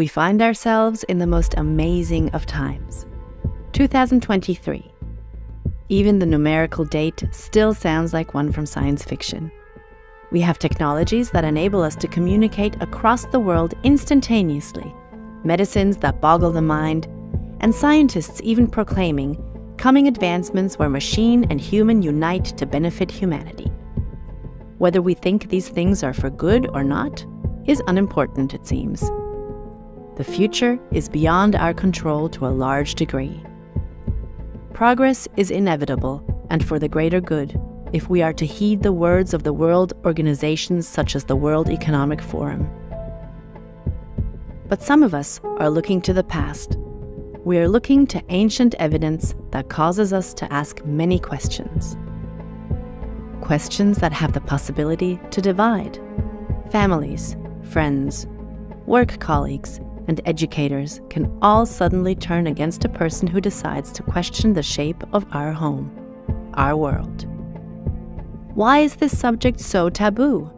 We find ourselves in the most amazing of times. 2023. Even the numerical date still sounds like one from science fiction. We have technologies that enable us to communicate across the world instantaneously, medicines that boggle the mind, and scientists even proclaiming coming advancements where machine and human unite to benefit humanity. Whether we think these things are for good or not is unimportant, it seems. The future is beyond our control to a large degree. Progress is inevitable and for the greater good if we are to heed the words of the world organizations such as the World Economic Forum. But some of us are looking to the past. We are looking to ancient evidence that causes us to ask many questions. Questions that have the possibility to divide. Families, friends, work colleagues, and educators can all suddenly turn against a person who decides to question the shape of our home, our world. Why is this subject so taboo?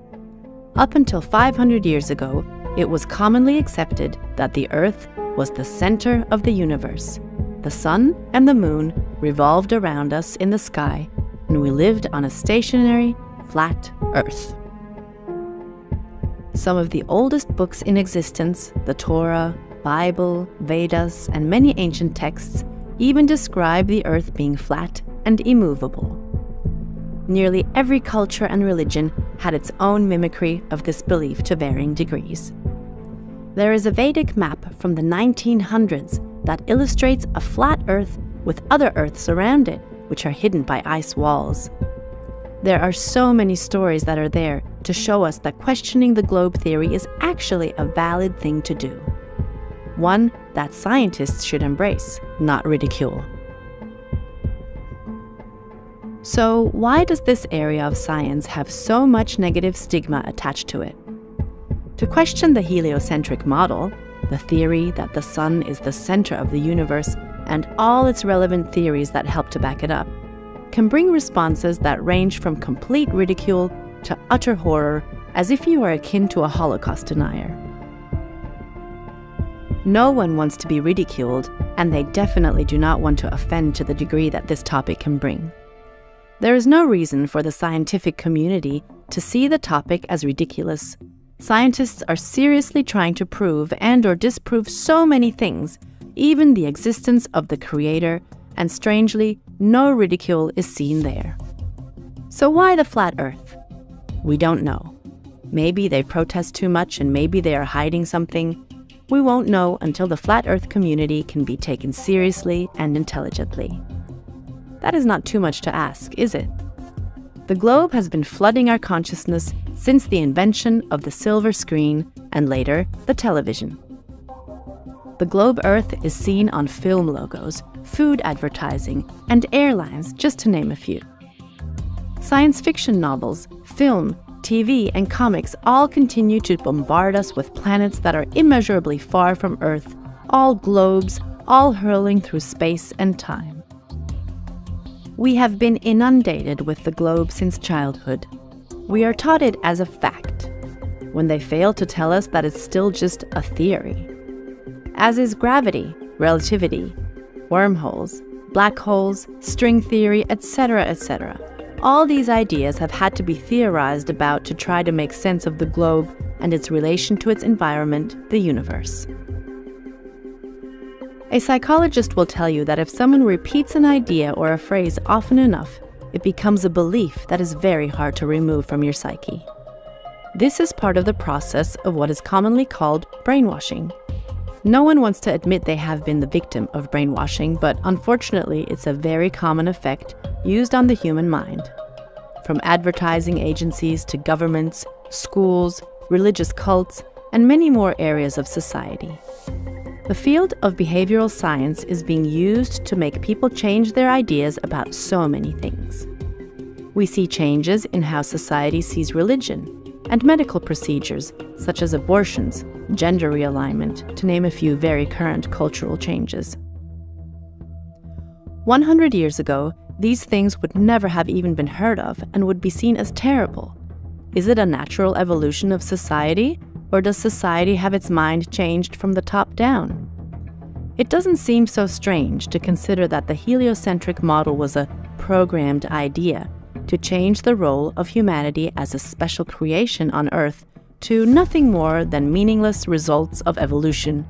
Up until 500 years ago, it was commonly accepted that the Earth was the center of the universe. The sun and the moon revolved around us in the sky, and we lived on a stationary, flat Earth. Some of the oldest books in existence, the Torah, Bible, Vedas, and many ancient texts, even describe the Earth being flat and immovable. Nearly every culture and religion had its own mimicry of this belief to varying degrees. There is a Vedic map from the 1900s that illustrates a flat Earth with other Earths around it, which are hidden by ice walls. There are so many stories that are there to show us that questioning the globe theory is actually a valid thing to do. One that scientists should embrace, not ridicule. So why does this area of science have so much negative stigma attached to it? To question the heliocentric model, the theory that the sun is the center of the universe and all its relevant theories that help to back it up, can bring responses that range from complete ridicule to utter horror, as if you are akin to a Holocaust denier. No one wants to be ridiculed, and they definitely do not want to offend to the degree that this topic can bring. There is no reason for the scientific community to see the topic as ridiculous. Scientists are seriously trying to prove and/or disprove so many things, even the existence of the Creator, and strangely, no ridicule is seen there. So why the flat Earth? We don't know. Maybe they protest too much and maybe they are hiding something. We won't know until the flat Earth community can be taken seriously and intelligently. That is not too much to ask, is it? The globe has been flooding our consciousness since the invention of the silver screen and later the television. The globe Earth is seen on film logos, food advertising, and airlines, just to name a few. Science fiction novels, film, TV, and comics all continue to bombard us with planets that are immeasurably far from Earth, all globes, all hurling through space and time. We have been inundated with the globe since childhood. We are taught it as a fact, when they fail to tell us that it's still just a theory. As is gravity, relativity, wormholes, black holes, string theory, etc., etc. All these ideas have had to be theorized about to try to make sense of the globe and its relation to its environment, the universe. A psychologist will tell you that if someone repeats an idea or a phrase often enough, it becomes a belief that is very hard to remove from your psyche. This is part of the process of what is commonly called brainwashing. No one wants to admit they have been the victim of brainwashing, but unfortunately it's a very common effect used on the human mind. From advertising agencies to governments, schools, religious cults, and many more areas of society. The field of behavioral science is being used to make people change their ideas about so many things. We see changes in how society sees religion, and medical procedures such as abortions, gender realignment, to name a few very current cultural changes. 100 years ago, these things would never have even been heard of and would be seen as terrible. Is it a natural evolution of society, or does society have its mind changed from the top down? It doesn't seem so strange to consider that the heliocentric model was a programmed idea to change the role of humanity as a special creation on Earth to nothing more than meaningless results of evolution,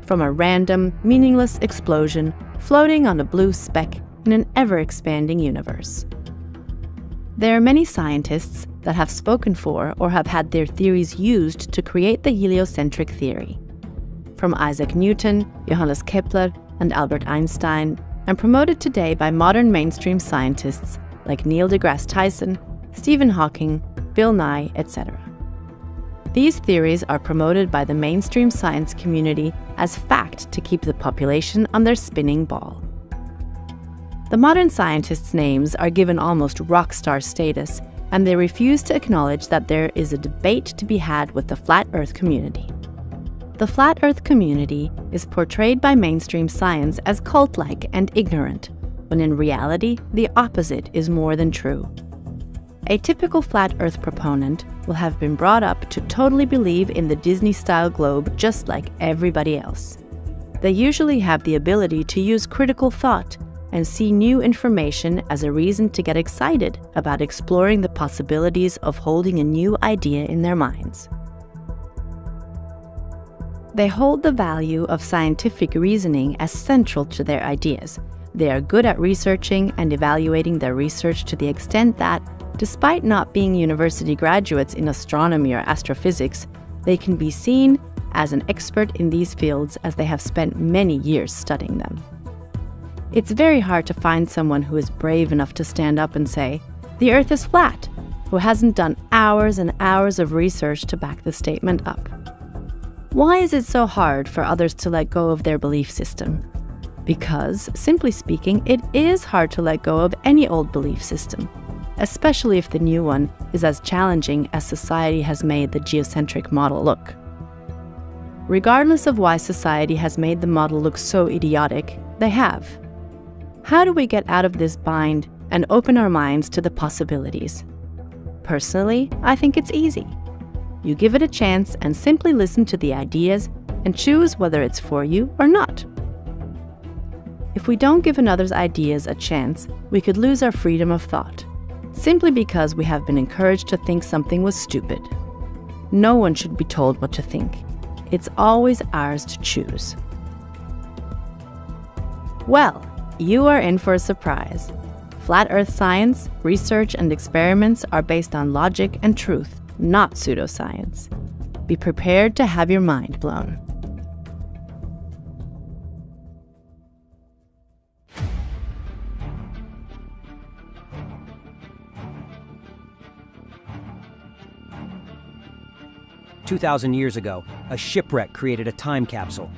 from a random, meaningless explosion floating on a blue speck in an ever-expanding universe. There are many scientists that have spoken for or have had their theories used to create the heliocentric theory. From Isaac Newton, Johannes Kepler, and Albert Einstein, and promoted today by modern mainstream scientists like Neil deGrasse Tyson, Stephen Hawking, Bill Nye, etc. These theories are promoted by the mainstream science community as fact to keep the population on their spinning ball. The modern scientists' names are given almost rock star status, and they refuse to acknowledge that there is a debate to be had with the flat Earth community. The flat Earth community is portrayed by mainstream science as cult-like and ignorant, when in reality, the opposite is more than true. A typical flat Earth proponent will have been brought up to totally believe in the Disney-style globe just like everybody else. They usually have the ability to use critical thought and see new information as a reason to get excited about exploring the possibilities of holding a new idea in their minds. They hold the value of scientific reasoning as central to their ideas. They are good at researching and evaluating their research to the extent that, despite not being university graduates in astronomy or astrophysics, they can be seen as an expert in these fields as they have spent many years studying them. It's very hard to find someone who is brave enough to stand up and say, "The Earth is flat," who hasn't done hours and hours of research to back the statement up. Why is it so hard for others to let go of their belief system? Because, simply speaking, it is hard to let go of any old belief system, especially if the new one is as challenging as society has made the geocentric model look. Regardless of why society has made the model look so idiotic, they have. How do we get out of this bind and open our minds to the possibilities? Personally, I think it's easy. You give it a chance and simply listen to the ideas and choose whether it's for you or not. If we don't give another's ideas a chance, we could lose our freedom of thought, simply because we have been encouraged to think something was stupid. No one should be told what to think. It's always ours to choose. Well, you are in for a surprise. Flat Earth science, research, and experiments are based on logic and truth, not pseudoscience. Be prepared to have your mind blown. "2,000 years ago, a shipwreck created a time capsule.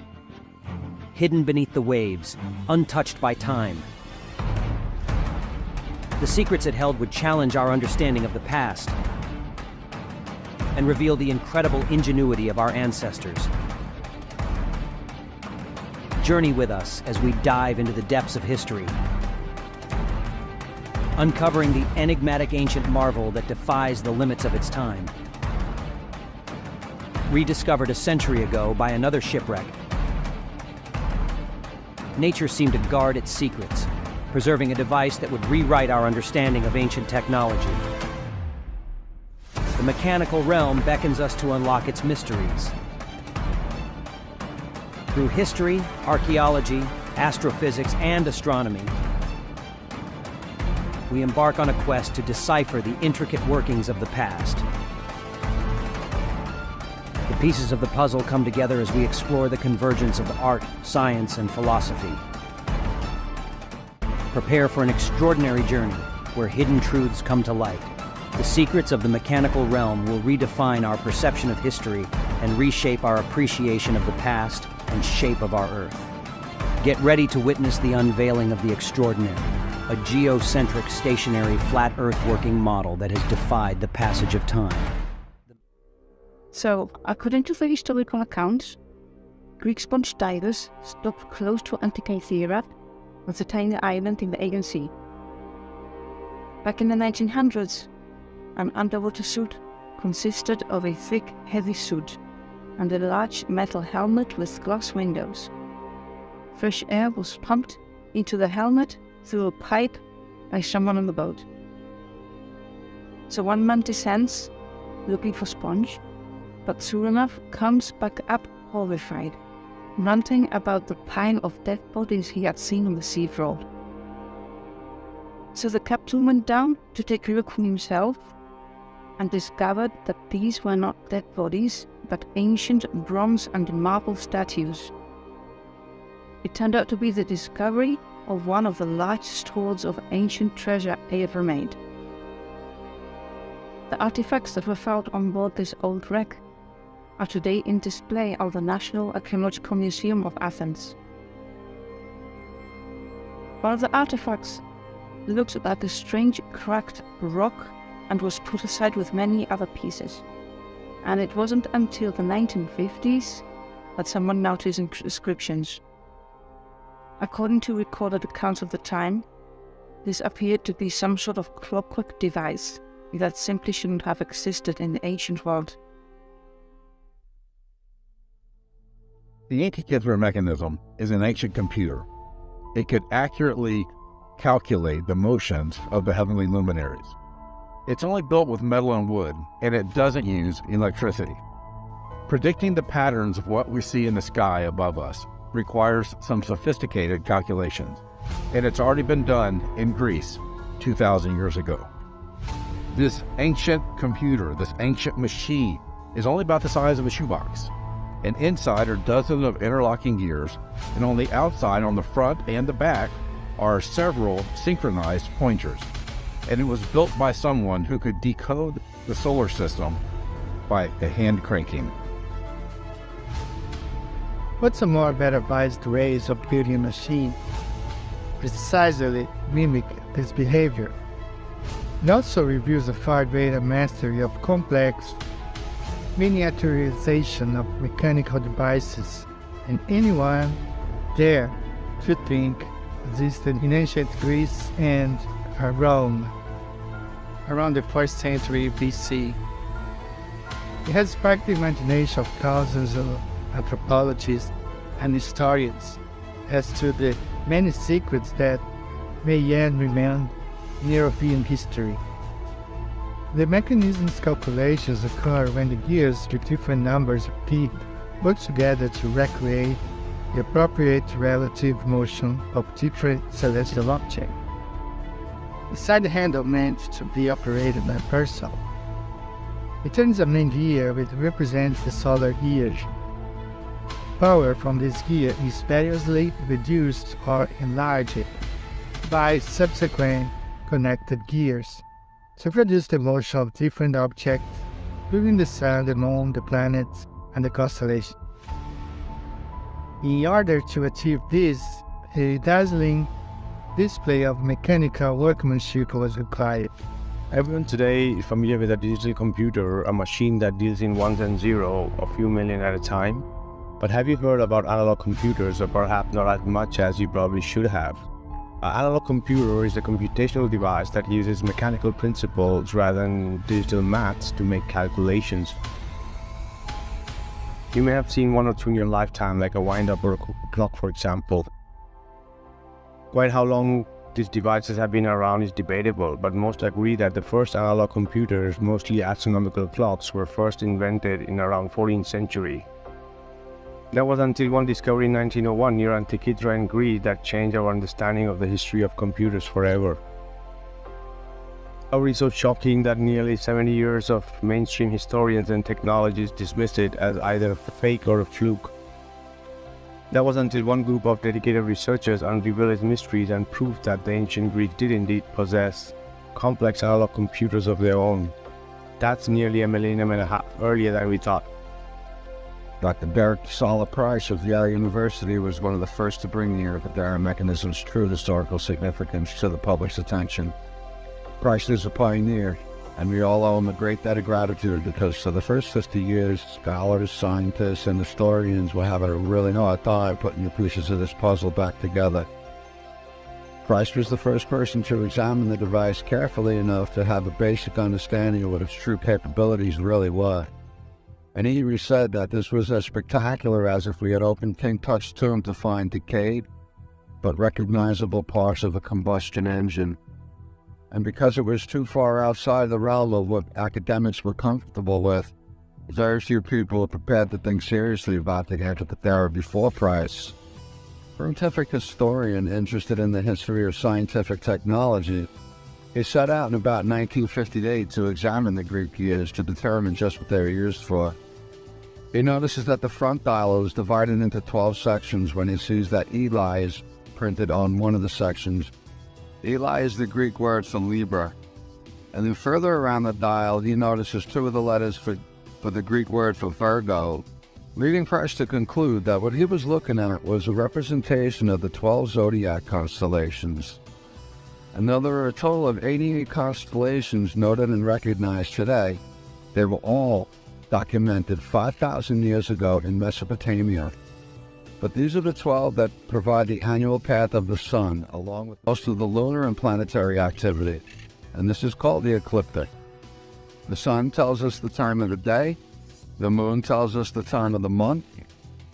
Hidden beneath the waves, untouched by time. The secrets it held would challenge our understanding of the past and reveal the incredible ingenuity of our ancestors. Journey with us as we dive into the depths of history, uncovering the enigmatic ancient marvel that defies the limits of its time. Rediscovered a century ago by another shipwreck, nature seemed to guard its secrets, preserving a device that would rewrite our understanding of ancient technology. The mechanical realm beckons us to unlock its mysteries. Through history, archaeology, astrophysics, and astronomy, we embark on a quest to decipher the intricate workings of the past. The pieces of the puzzle come together as we explore the convergence of art, science, and philosophy. Prepare for an extraordinary journey where hidden truths come to light. The secrets of the mechanical realm will redefine our perception of history and reshape our appreciation of the past and shape of our Earth. Get ready to witness the unveiling of the extraordinary, a geocentric, stationary, flat Earth working model that has defied the passage of time. So, according to the historical accounts, Greek sponge divers stopped close to Antikythera, was a tiny island in the Aegean Sea. Back in the 1900s, an underwater suit consisted of a thick, heavy suit and a large metal helmet with glass windows. Fresh air was pumped into the helmet through a pipe by someone on the boat. So one man descends, looking for Sponge, but soon enough comes back up horrified, ranting about the pile of dead bodies he had seen on the seafloor. So the captain went down to take a look for himself and discovered that these were not dead bodies, but ancient bronze and marble statues. It turned out to be the discovery of one of the largest hoards of ancient treasure ever made. The artifacts that were found on board this old wreck are today in display at the National Archaeological Museum of Athens. One of the artifacts looked like a strange cracked rock and was put aside with many other pieces. And it wasn't until the 1950s that someone noticed inscriptions. According to recorded accounts of the time, this appeared to be some sort of clockwork device that simply shouldn't have existed in the ancient world. The Antikythera mechanism is an ancient computer. It could accurately calculate the motions of the heavenly luminaries. It's only built with metal and wood, and it doesn't use electricity. Predicting the patterns of what we see in the sky above us requires some sophisticated calculations, and it's already been done in Greece 2,000 years ago. This ancient computer, this ancient machine, is only about the size of a shoebox, and inside are dozens of interlocking gears, and on the outside, on the front and the back, are several synchronized pointers. And it was built by someone who could decode the solar system by the hand cranking. What's a more better-advised ways of building a machine precisely mimic this behavior? It also reveals a far greater mastery of complex miniaturization of mechanical devices, and anyone dare to think existed in ancient Greece and Rome around the 4th century BC. It has sparked the imagination of thousands of anthropologists and historians as to the many secrets that may yet remain in European history. The mechanism's calculations occur when the gears with different numbers of teeth work together to recreate the appropriate relative motion of different celestial objects. The side handle meant to be operated by a person. It turns a main gear which represents the solar gear. Power from this gear is variously reduced or enlarged by subsequent connected gears to produce the motion of different objects, including the sun, the moon, the planets, and the constellations. In order to achieve this, a dazzling display of mechanical workmanship was required. Everyone today is familiar with a digital computer, a machine that deals in ones and zeros, a few million at a time. But have you heard about analog computers, or perhaps not as much as you probably should have? An analog computer is a computational device that uses mechanical principles rather than digital maths to make calculations. You may have seen one or two in your lifetime, like a wind-up or a clock, for example. Quite how long these devices have been around is debatable, but most agree that the first analog computers, mostly astronomical clocks, were first invented in around 14th century. That was until one discovery in 1901 near Antikythera in Greece that changed our understanding of the history of computers forever. It is so shocking that nearly 70 years of mainstream historians and technologists dismissed it as either a fake or a fluke. That was until one group of dedicated researchers unrevealed its mysteries and proved that the ancient Greeks did indeed possess complex analog computers of their own. That's nearly a millennium and a half earlier than we thought. Dr. Derek Sala Price of Yale University was one of the first to bring the Antikythera mechanism's true historical significance to the public's attention. Price is a pioneer, and we all owe him a great debt of gratitude because for the first 50 years, scholars, scientists, and historians will have a really hard time putting the pieces of this puzzle back together. Price was the first person to examine the device carefully enough to have a basic understanding of what its true capabilities really were. And he said that this was as spectacular as if we had opened King Tut's tomb to find decayed but recognizable parts of a combustion engine. And because it was too far outside the realm of what academics were comfortable with, very few people were prepared to think seriously about the answer that there before Price. A scientific historian interested in the history of scientific technology, he set out in about 1958 to examine the Greek gears to determine just what they were used for. He notices that the front dial is divided into 12 sections when he sees that Eli is printed on one of the sections. Eli is the Greek word for Libra. And then further around the dial, he notices two of the letters for the Greek word for Virgo, leading Price to conclude that what he was looking at was a representation of the 12 zodiac constellations. And though there are a total of 88 constellations noted and recognized today, they were all documented 5,000 years ago in Mesopotamia. But these are the 12 that provide the annual path of the sun, along with most of the lunar and planetary activity, and this is called the ecliptic. The sun tells us the time of the day, the moon tells us the time of the month,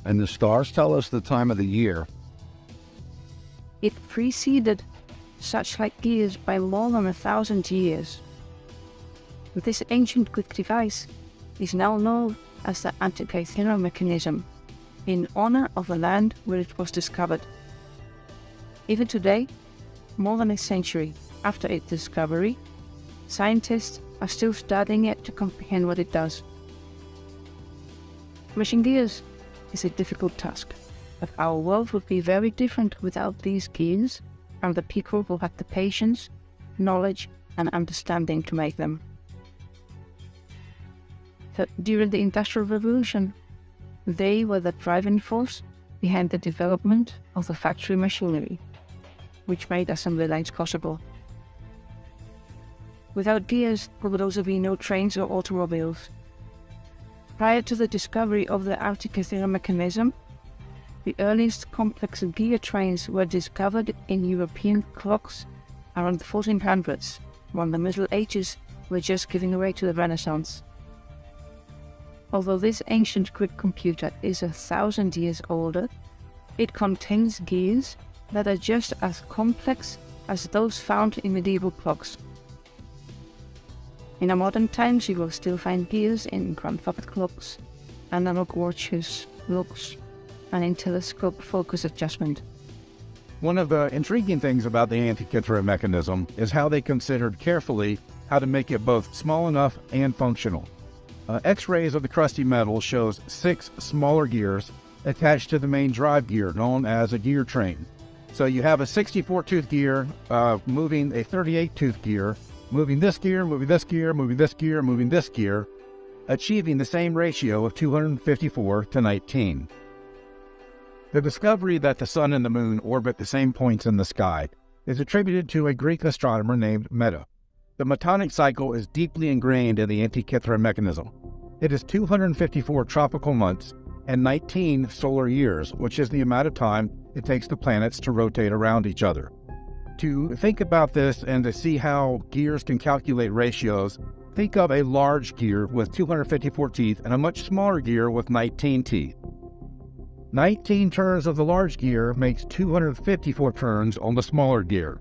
and the stars tell us the time of the year. It preceded such like gears by more than 1,000 years. This ancient Greek device is now known as the Antikythera mechanism, in honor of the land where it was discovered. Even today, more than a century after its discovery, scientists are still studying it to comprehend what it does. Measuring gears is a difficult task, but our world would be very different without these gears and the people who had the patience, knowledge, and understanding to make them. So, during the Industrial Revolution, they were the driving force behind the development of the factory machinery, which made assembly lines possible. Without gears, there would also be no trains or automobiles. Prior to the discovery of the Antikythera mechanism, the earliest complex gear trains were discovered in European clocks around the 1400s, when the Middle Ages were just giving way to the Renaissance. Although this ancient Greek computer is 1,000 years older, it contains gears that are just as complex as those found in medieval clocks. In our modern times, you will still find gears in grandfather clocks, analog watches, looks, and in telescope focus adjustment. One of the intriguing things about the Antikythera mechanism is how they considered carefully how to make it both small enough and functional. X-rays of the crusty metal shows 6 smaller gears attached to the main drive gear, known as a gear train. So you have a 64-tooth gear moving a 38-tooth gear, moving this gear, moving this gear, moving this gear, moving this gear, achieving the same ratio of 254 to 19. The discovery that the sun and the moon orbit the same points in the sky is attributed to a Greek astronomer named Meta. The Metonic cycle is deeply ingrained in the Antikythera mechanism. It is 254 tropical months and 19 solar years, which is the amount of time it takes the planets to rotate around each other. To think about this and to see how gears can calculate ratios, think of a large gear with 254 teeth and a much smaller gear with 19 teeth. 19 turns of the large gear makes 254 turns on the smaller gear.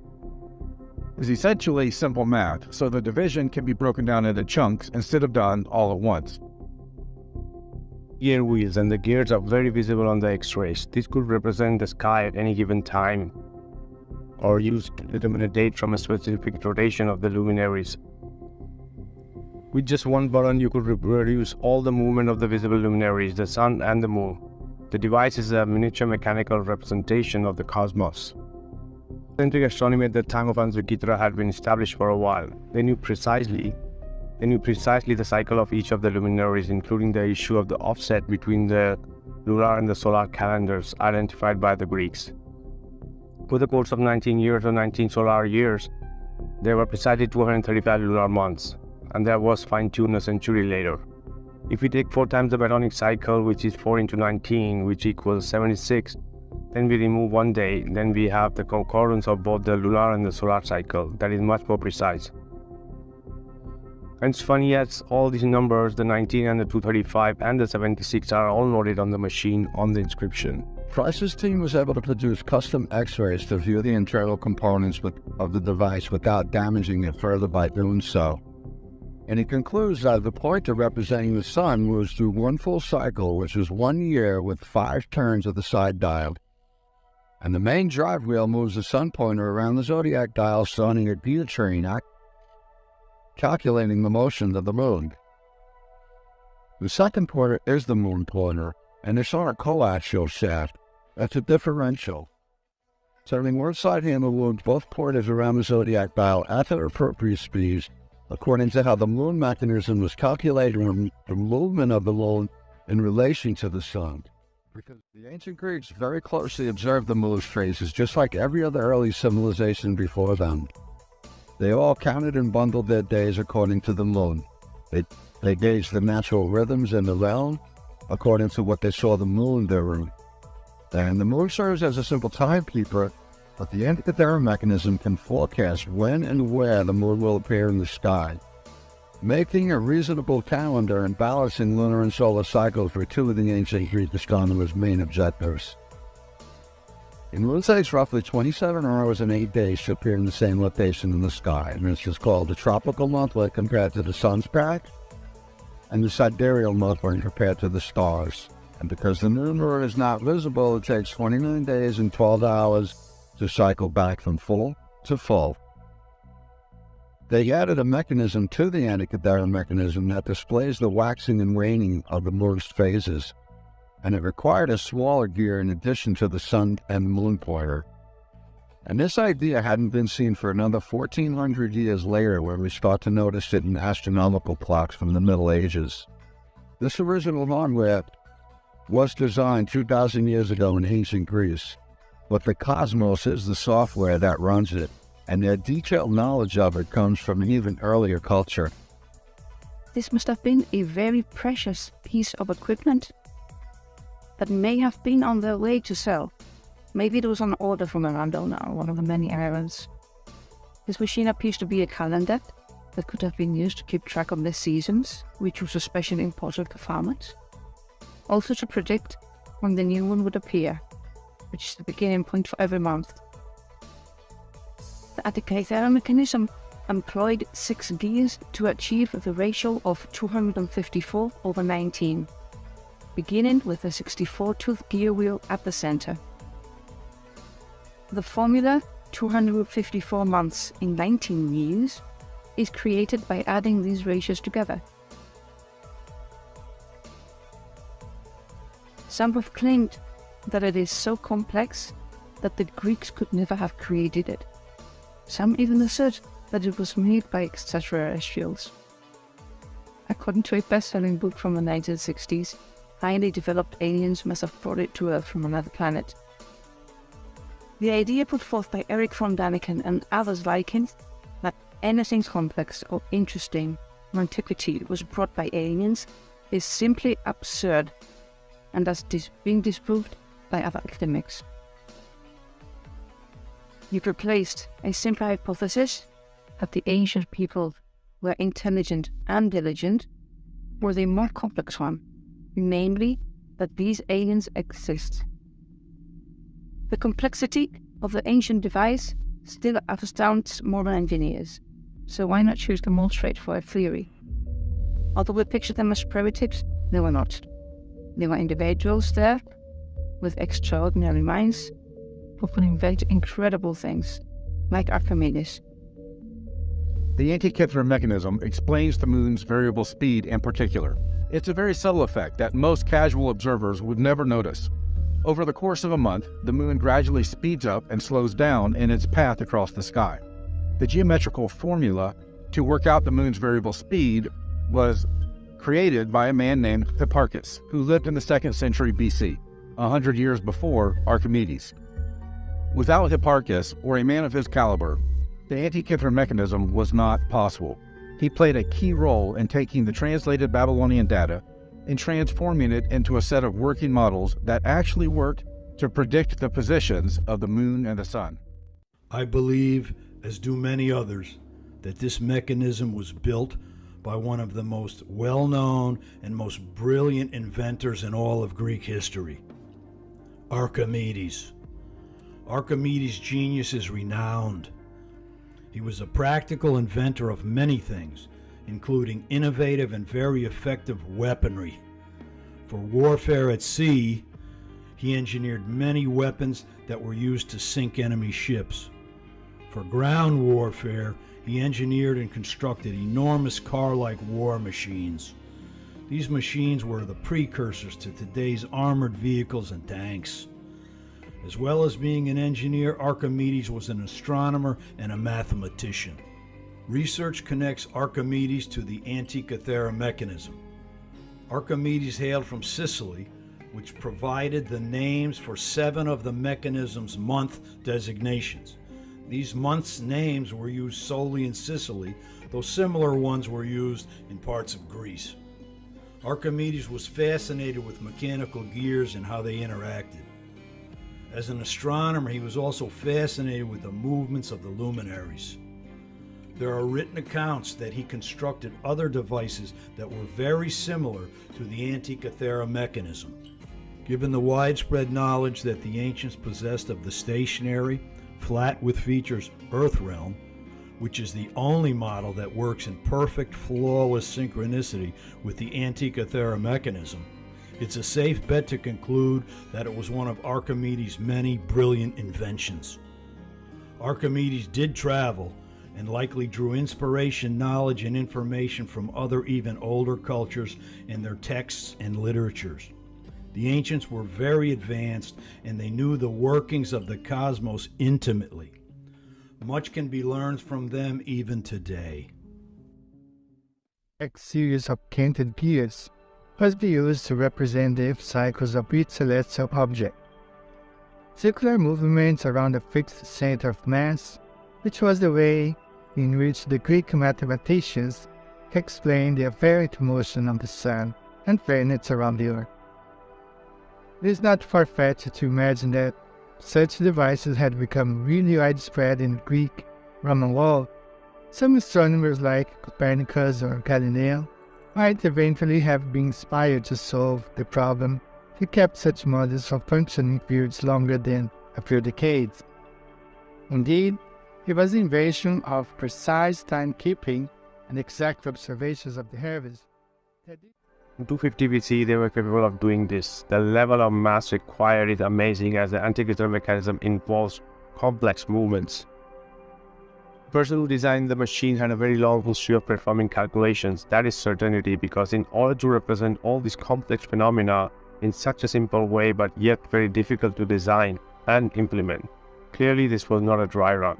It's essentially simple math, so the division can be broken down into chunks instead of done all at once. Gear wheels and the gears are very visible on the X-rays. This could represent the sky at any given time, or used to determine a date from a specific rotation of the luminaries. With just one button, you could reproduce all the movement of the visible luminaries, the sun and the moon. The device is a miniature mechanical representation of the cosmos. Scientific astronomy at the time of Antikythera had been established for a while. They knew precisely the cycle of each of the luminaries, including the issue of the offset between the lunar and the solar calendars identified by the Greeks. Over the course of 19 years or 19 solar years, there were precisely 235 lunar months, and that was fine-tuned a century later. If we take 4 times the Metonic cycle, which is 4 into 19, which equals 76, then we remove 1 day, then we have the concurrence of both the lunar and the solar cycle. That is much more precise. And it's funny as all these numbers, the 19 and the 235 and the 76, are all noted on the machine on the inscription. Price's team was able to produce custom X-rays to view the internal components of the device without damaging it further by doing so. And he concludes that the pointer representing the sun moves through one full cycle, which is 1 year with 5 turns of the side dial. And the main drive wheel moves the sun pointer around the zodiac dial, starting a guillotine act, calculating the motion of the moon. The second pointer is the moon pointer, and it's on a coaxial shaft. That's a differential. Turning one side handle moves both pointers around the zodiac dial at their appropriate speeds, according to how the moon mechanism was calculated from the movement of the moon in relation to the sun. Because the ancient Greeks very closely observed the moon's phases, just like every other early civilization before them. They all counted and bundled their days according to the moon. They gauged the natural rhythms in the realm according to what they saw the moon doing. And the moon serves as a simple timekeeper, but the antikythera mechanism can forecast when and where the moon will appear in the sky. Making a reasonable calendar and balancing lunar and solar cycles were two of the ancient Greek astronomers' main objectives. The moon takes roughly 27 hours and 8 days to appear in the same location in the sky, and this is called the tropical monthly compared to the sun's path, and the sidereal monthly compared to the stars. And because the new moon is not visible, it takes 29 days and 12 hours to cycle back from full to full. They added a mechanism to the antikythera mechanism that displays the waxing and waning of the moon's phases, and it required a smaller gear in addition to the sun and moon pointer. And this idea hadn't been seen for another 1400 years later, when we start to notice it in astronomical clocks from the Middle Ages. This original hardware was designed 2,000 years ago in ancient Greece, but the cosmos is the software that runs it, and their detailed knowledge of it comes from an even earlier culture. This must have been a very precious piece of equipment that may have been on their way to sell. Maybe it was on order from a landowner, one of the many errands. This machine appears to be a calendar that could have been used to keep track of the seasons, which was especially important to farmers. Also to predict when the new moon would appear, which is the beginning point for every month. The antikythera mechanism employed 6 gears to achieve the ratio of 254/19, beginning with a 64-tooth gear wheel at the center. The formula 254 months in 19 years is created by adding these ratios together. Some have claimed that it is so complex that the Greeks could never have created it. Some even assert that it was made by extraterrestrials. According to a best-selling book from the 1960s, highly developed aliens must have brought it to Earth from another planet. The idea put forth by Eric von Daniken and others like him, that anything complex or interesting from antiquity was brought by aliens, is simply absurd, and thus being disproved by other academics. You've replaced a simple hypothesis that the ancient people were intelligent and diligent with a more complex one, namely that these aliens exist. The complexity of the ancient device still astounds modern engineers, so why not choose the more straightforward theory? Although we picture them as primitives, they were not. They were individuals there, with extraordinary minds, who could invent incredible things, like Archimedes. The antikythera mechanism explains the moon's variable speed in particular. It's a very subtle effect that most casual observers would never notice. Over the course of a month, the moon gradually speeds up and slows down in its path across the sky. The geometrical formula to work out the moon's variable speed was created by a man named Hipparchus, who lived in the 2nd century BC, 100 years before Archimedes. Without Hipparchus, or a man of his caliber, the antikythera mechanism was not possible. He played a key role in taking the translated Babylonian data and transforming it into a set of working models that actually worked to predict the positions of the moon and the sun. I believe, as do many others, that this mechanism was built by one of the most well-known and most brilliant inventors in all of Greek history, Archimedes. Archimedes' genius is renowned. He was a practical inventor of many things, including innovative and very effective weaponry. For warfare at sea, he engineered many weapons that were used to sink enemy ships. For ground warfare, he engineered and constructed enormous car-like war machines. These machines were the precursors to today's armored vehicles and tanks. As well as being an engineer, Archimedes was an astronomer and a mathematician. Research connects Archimedes to the Antikythera mechanism. Archimedes hailed from Sicily, which provided the names for 7 of the mechanism's month designations. These months' names were used solely in Sicily, though similar ones were used in parts of Greece. Archimedes was fascinated with mechanical gears and how they interacted. As an astronomer, he was also fascinated with the movements of the luminaries. There are written accounts that he constructed other devices that were very similar to the Antikythera mechanism. Given the widespread knowledge that the ancients possessed of the stationary, flat with features Earth realm, which is the only model that works in perfect, flawless synchronicity with the Antikythera mechanism, it's a safe bet to conclude that it was one of Archimedes' many brilliant inventions. Archimedes did travel and likely drew inspiration, knowledge, and information from other even older cultures and their texts and literatures. The ancients were very advanced and they knew the workings of the cosmos intimately. Much can be learned from them even today. A series of canted gears was used to represent the cycles of each celestial object. Circular movements around a fixed center of mass, which was the way in which the Greek mathematicians explained the apparent motion of the sun and planets around the Earth. It is not far-fetched to imagine that such devices had become really widespread in the Greek Roman world. Some astronomers like Copernicus or Galileo might eventually have been inspired to solve the problem to keep such models for functioning periods longer than a few decades. Indeed, it was the invention of precise timekeeping and exact observations of the heavens that In 250 BC, they were capable of doing this. The level of mass required is amazing, as the Antikythera mechanism involves complex movements. The person who designed the machine had a very long history of performing calculations. That is certainty, because in order to represent all these complex phenomena in such a simple way, but yet very difficult to design and implement, clearly this was not a dry run.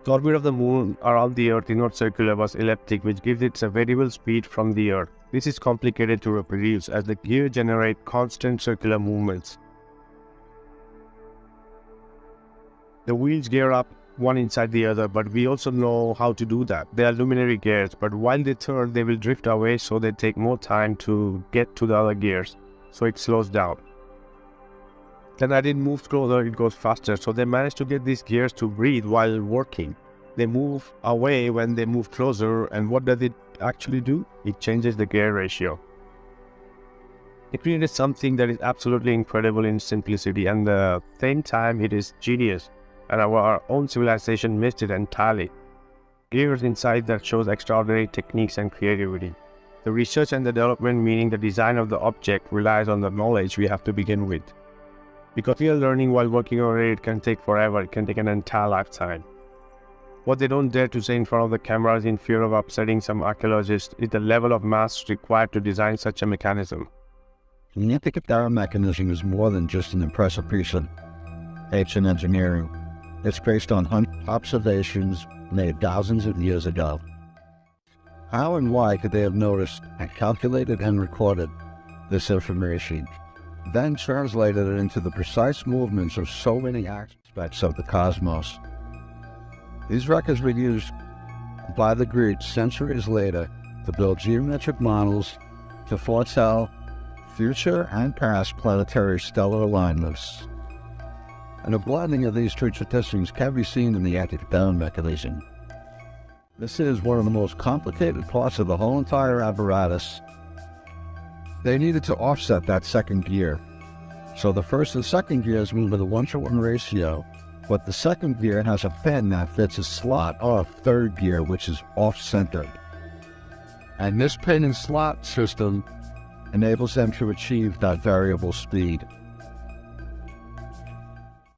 The orbit of the moon around the Earth is not circular but elliptic, which gives it a variable speed from the Earth. This is complicated to reproduce as the gears generate constant circular movements. The wheels gear up one inside the other, but we also know how to do that. They are luminary gears, but while they turn, they will drift away, so they take more time to get to the other gears, so it slows down. Then as it moves closer, it goes faster, so they manage to get these gears to breathe while working. They move away when they move closer, and what does it actually do? It changes the gear ratio. It created something that is absolutely incredible in simplicity, and at the same time it is genius, and our own civilization missed it entirely. Gears inside that shows extraordinary techniques and creativity. The research and the development, meaning the design of the object, relies on the knowledge we have to begin with. Because we are learning while working on it, it can take forever, it can take an entire lifetime. What they don't dare to say in front of the cameras in fear of upsetting some archaeologists is the level of mass required to design such a mechanism. The Antikythera mechanism is more than just an impressive piece of ancient engineering. It's based on observations made thousands of years ago. How and why could they have noticed and calculated and recorded this information, then translated it into the precise movements of so many aspects of the cosmos? These records were used by the Greeks centuries later to build geometric models to foretell future and past planetary stellar alignments. And a blending of these two traditions can be seen in the Antikythera mechanism. This is one of the most complicated parts of the whole entire apparatus. They needed to offset that second gear. So the first and second gears move at a 1-to-1 ratio, but the second gear has a pin that fits a slot of third gear, which is off-centered. And this pin and slot system enables them to achieve that variable speed.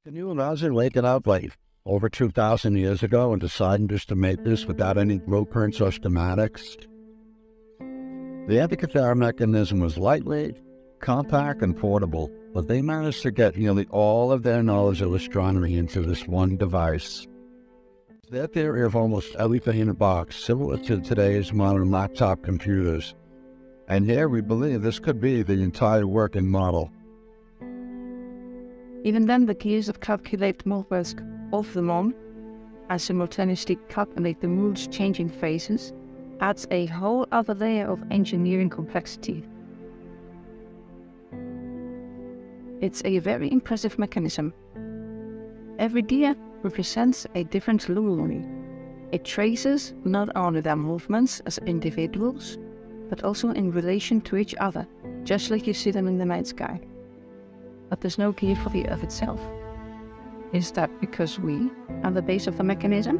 Can you imagine waking up like over 2,000 years ago and deciding just to make this without any blueprints or schematics? The Antikythera mechanism was lightweight, compact, and portable, but they managed to get nearly all of their knowledge of astronomy into this one device. Their theory of almost everything in a box, similar to today's modern laptop computers. And here we believe this could be the entire working model. Even then, the gears that calculate the movements of the moon and simultaneously calculate the moon's changing phases adds a whole other layer of engineering complexity. It's a very impressive mechanism. Every gear represents a different luminary. It traces not only their movements as individuals, but also in relation to each other, just like you see them in the night sky. But there's no gear for the Earth itself. Is that because we are the base of the mechanism?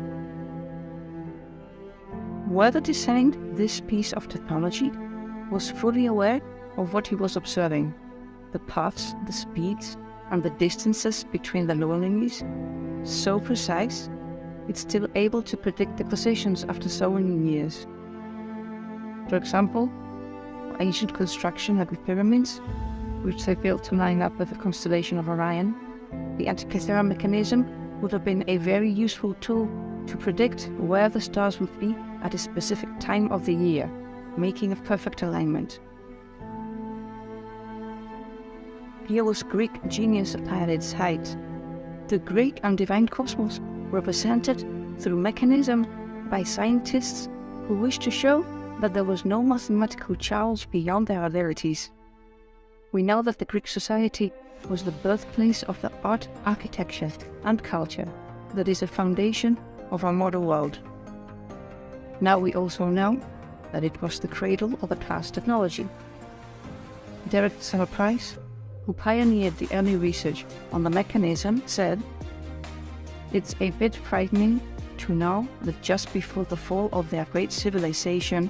Whoever designed this piece of technology was fully aware of what he was observing, the paths, the speeds, and the distances between the luminaries, so precise, it's still able to predict the positions after so many years. For example, ancient construction like the pyramids, which they built to line up with the constellation of Orion, the Antikythera mechanism would have been a very useful tool to predict where the stars would be at a specific time of the year, making a perfect alignment. Here was Greek genius at its height. The Greek and divine cosmos represented through mechanism by scientists who wished to show that there was no mathematical challenge beyond their abilities. We know that the Greek society was the birthplace of the art, architecture, and culture that is a foundation of our modern world. Now we also know that it was the cradle of advanced technology. Derek Price, who pioneered the early research on the mechanism, said, "It's a bit frightening to know that just before the fall of their great civilization,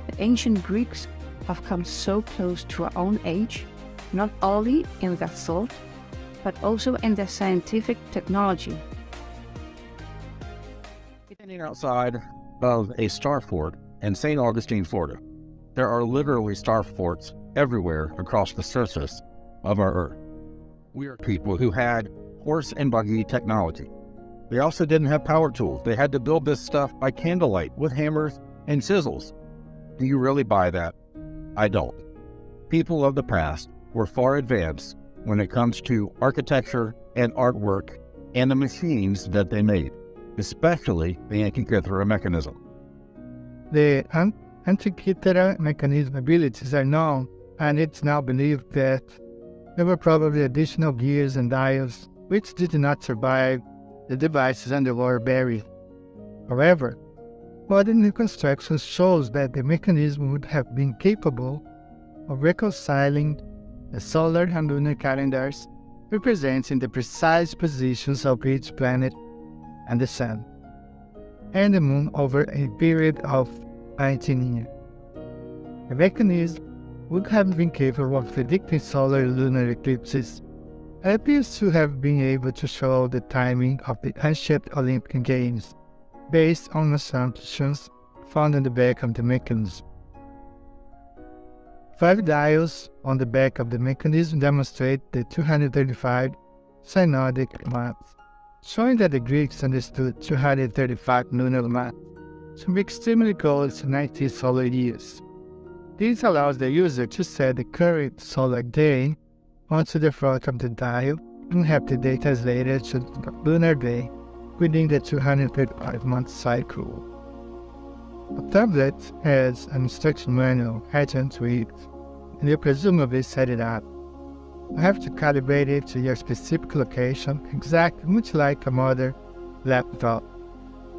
the ancient Greeks have come so close to our own age, not only in their thought, but also in their scientific technology." Standing outside of a star fort in St. Augustine, Florida, there are literally star forts everywhere across the surface of our Earth. We are people who had horse and buggy technology. They also didn't have power tools. They had to build this stuff by candlelight with hammers and chisels. Do you really buy that? I don't. People of the past were far advanced when it comes to architecture and artwork and the machines that they made, especially the Antikythera mechanism. The Antikythera mechanism abilities are known, and it's now believed that there were probably additional gears and dials which did not survive the device's underwater burial. However, modern reconstruction shows that the mechanism would have been capable of reconciling the solar and lunar calendars, representing the precise positions of each planet and the Sun, and the Moon over a period of 19 years. The mechanism would have been capable of predicting solar and lunar eclipses, and appears to have been able to show the timing of the ancient Olympic Games, based on assumptions found on the back of the mechanism. 5 dials on the back of the mechanism demonstrate the 235 synodic months, showing that the Greeks understood 235 lunar months to be extremely close to 90 solar years. This allows the user to set the current solar day onto the front of the dial and have the date translated to the lunar day within the 235-month cycle. A tablet has an instruction manual attached to it, and you presumably set it up. You have to calibrate it to your specific location, exactly much like a modern laptop.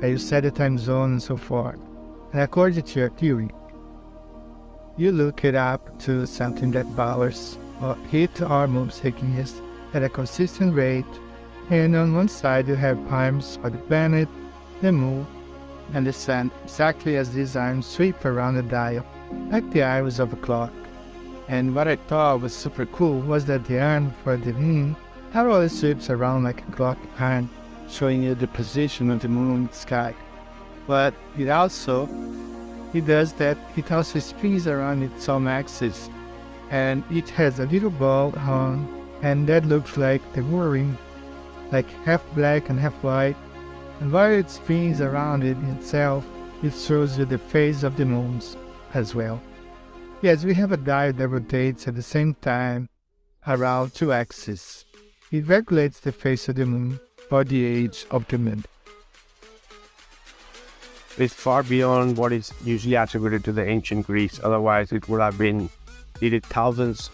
how you set a time zone and so forth. And according to your theory, you look it up to something that powers heat or moves thickness at a consistent rate, and on one side you have arms for the planet, the moon, and the sun, exactly as these arms sweep around the dial, like the arms of a clock. And what I thought was super cool was that the arm for the moon always sweeps around like a clock arm, showing you the position of the moon in the sky. But it also spins around its own axis, and it has a little ball on, and that looks like the whirring, like half black and half white, and while it spins around it itself, it shows you the phase of the moons as well. Yes, we have a dial that rotates at the same time around two axes. It regulates the phase of the moon or the age of the moon. It's far beyond what is usually attributed to the ancient Greeks. Otherwise, it would have been needed thousands.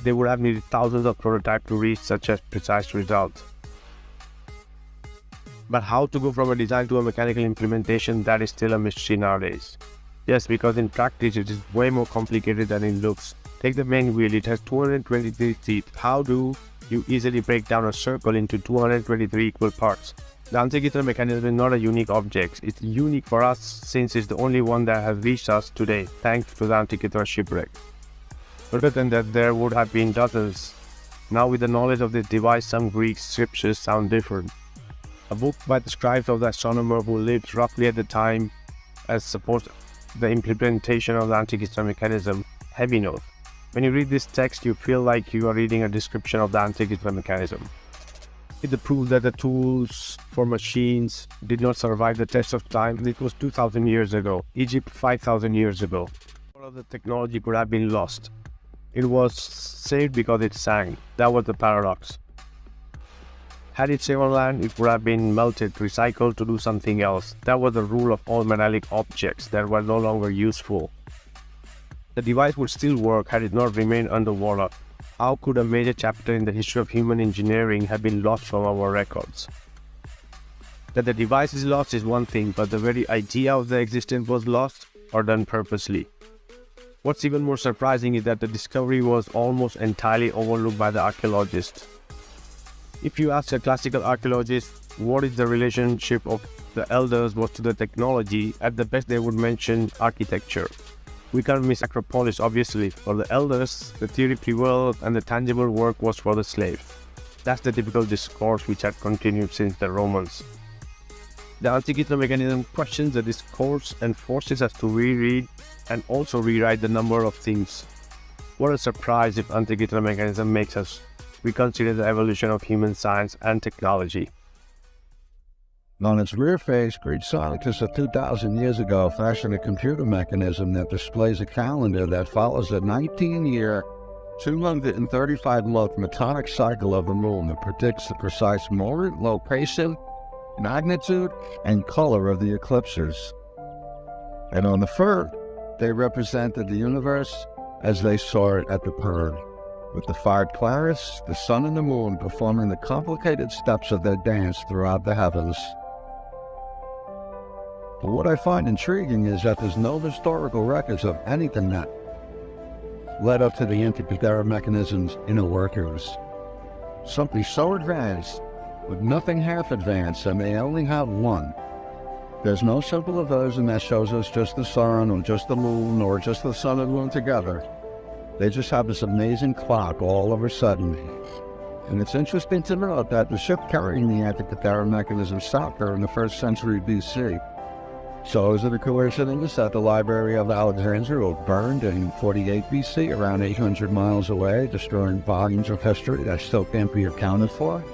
They would have needed thousands of prototypes to reach such a precise result. But how to go from a design to a mechanical implementation, that is still a mystery nowadays. Yes, because in practice it is way more complicated than it looks. Take the main wheel, it has 223 teeth. How do you easily break down a circle into 223 equal parts? The Antikythera mechanism is not a unique object. It's unique for us since it's the only one that has reached us today, thanks to the Antikythera shipwreck. Other than that, there would have been dozens. Now with the knowledge of this device, some Greek scriptures sound different. A book by the scribes of the astronomer who lived roughly at the time as supports the implementation of the Antikythera mechanism, heavy note. When you read this text, you feel like you are reading a description of the Antikythera mechanism. It proves that the tools for machines did not survive the test of time. It was 2,000 years ago. Egypt 5,000 years ago. All of the technology could have been lost. It was saved because it sank. That was the paradox. Had it stayed on land, it would have been melted, recycled to do something else. That was the rule of all metallic objects that were no longer useful. The device would still work had it not remained underwater. How could a major chapter in the history of human engineering have been lost from our records? That the device is lost is one thing, but the very idea of the existence was lost or done purposely. What's even more surprising is that the discovery was almost entirely overlooked by the archaeologists. If you ask a classical archaeologist what is the relationship of the elders was to the technology, at the best they would mention architecture. We can't miss Acropolis, obviously. For the elders, the theory prevailed and the tangible work was for the slave. That's the typical discourse which had continued since the Romans. The Antikythera mechanism questions the discourse and forces us to reread and also rewrite the number of things. What a surprise if Antikythera mechanism makes us reconsider the evolution of human science and technology. On its rear face, Greek scientists of 2,000 years ago fashioned a computer mechanism that displays a calendar that follows a 19-year, 235-month metonic cycle of the moon that predicts the precise moment, location, magnitude, and color of the eclipses. And on the fur, they represented the universe as they saw it at the birth, with the five planets, the sun and the moon performing the complicated steps of their dance throughout the heavens. But what I find intriguing is that there's no historical records of anything that led up to the Antikythera mechanism's inner workings. Something so advanced, with nothing half advanced, and they only have one. There's no simple version that shows us just the sun, or just the moon, or just the sun and moon together. They just have this amazing clock all of a sudden. And it's interesting to note that the ship carrying the Antikythera mechanism stopped there in the 1st century BC. So is it a coincidence that the Library of Alexandria was burned in 48 BC, around 800 miles away, destroying volumes of history that still can't be accounted for?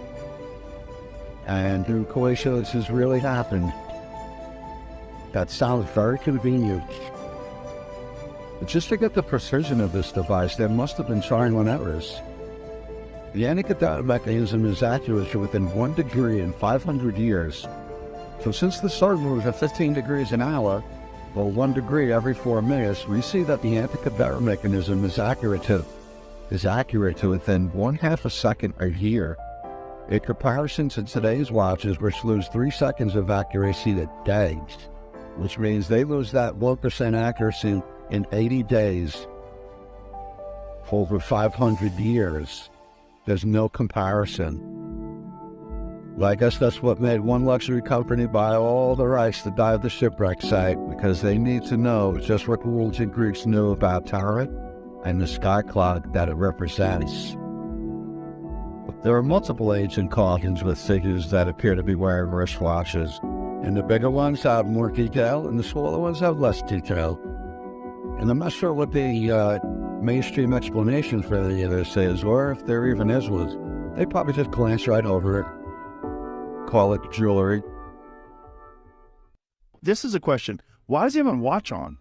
And do coincidences really happen? That sounds very convenient. But just to get the precision of this device, there must have been trial and errors. The Antikythera mechanism is accurate to within 1 degree in 500 years. So since the sun moves at 15 degrees an hour, or 1 degree every 4 minutes, we see that the Antikythera mechanism is accurate to within 1/2 a second a year. In comparison to today's watches, which lose 3 seconds of accuracy a day, which means they lose that 1% accuracy in 80 days for over 500 years. There's no comparison. Well, I guess that's what made one luxury company buy all the rights to dive the shipwreck site, because they need to know just what the ancient Greeks knew about Taurus and the sky cloud that it represents. There are multiple ancient coffins with figures that appear to be wearing wristwatches, and the bigger ones have more detail and the smaller ones have less detail. And I'm not sure what the mainstream explanation for any of this is, or if there even is one. They probably just glance right over it, call it jewelry. This is a question. Why does he have a watch on?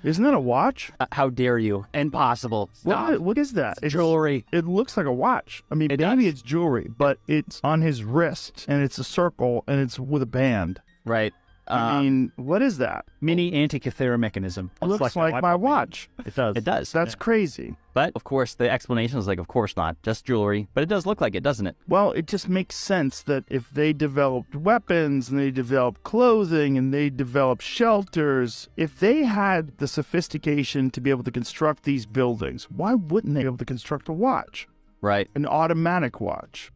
Isn't that a watch? How dare you? Impossible. Stop. What is that? It's jewelry. It looks like a watch. I mean, maybe it's jewelry, but it's on his wrist, and it's a circle, and it's with a band. Right. I mean, what is that? Mini Antikythera mechanism. It looks like my watch. It does. It does. That's crazy. But, of course, the explanation is like, of course not. Just jewelry. But it does look like it, doesn't it? Well, it just makes sense that if they developed weapons and they developed clothing and they developed shelters, if they had the sophistication to be able to construct these buildings, why wouldn't they be able to construct a watch? Right. An automatic watch.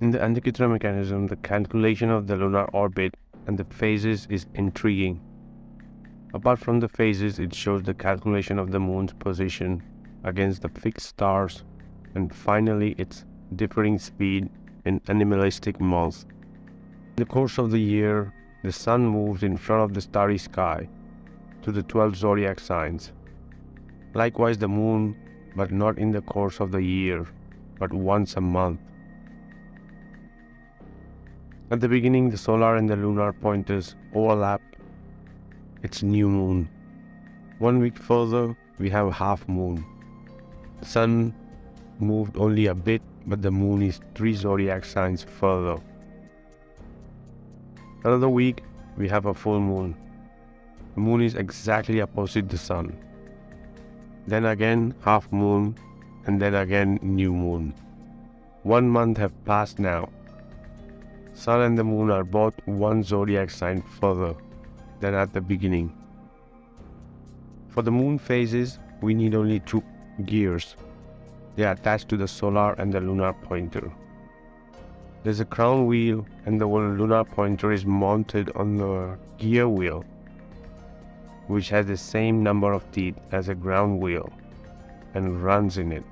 In the Antikythera mechanism, the calculation of the lunar orbit and the phases is intriguing. Apart from the phases, it shows the calculation of the moon's position against the fixed stars, and finally its differing speed in animalistic months. In the course of the year, the sun moves in front of the starry sky to the 12 zodiac signs. Likewise the moon, but not in the course of the year, but once a month. At the beginning, the solar and the lunar pointers overlap. It's new moon. 1 week further, we have half moon. The sun moved only a bit, but the moon is 3 zodiac signs further. Another week, we have a full moon. The moon is exactly opposite the sun. Then again, half moon, and then again, new moon. 1 month have passed now. Sun and the moon are both 1 zodiac sign further than at the beginning. For the moon phases, we need only 2 gears. They are attached to the solar and the lunar pointer. There's a crown wheel, and the lunar pointer is mounted on the gear wheel, which has the same number of teeth as a ground wheel and runs in it.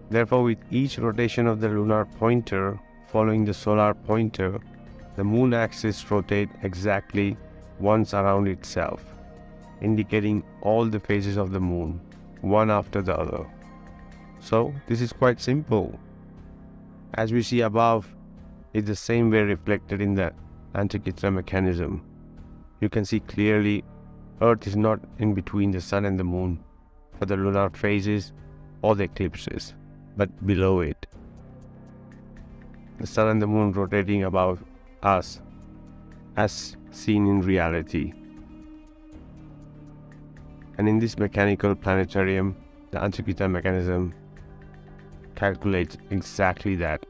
Therefore, with each rotation of the lunar pointer following the solar pointer, the moon axis rotates exactly once around itself, indicating all the phases of the moon, one after the other. So, this is quite simple. As we see above, it's the same way reflected in the Antikythera mechanism. You can see clearly Earth is not in between the sun and the moon for the lunar phases or the eclipses, but below it. The sun and the moon rotating above us, as seen in reality. And in this mechanical planetarium, the Antikythera mechanism calculates exactly that,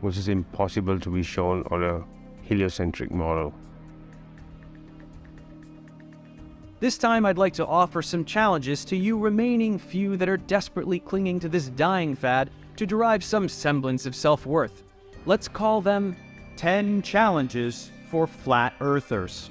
which is impossible to be shown on a heliocentric model. This time I'd like to offer some challenges to you remaining few that are desperately clinging to this dying fad to derive some semblance of self-worth. Let's call them 10 challenges for flat earthers.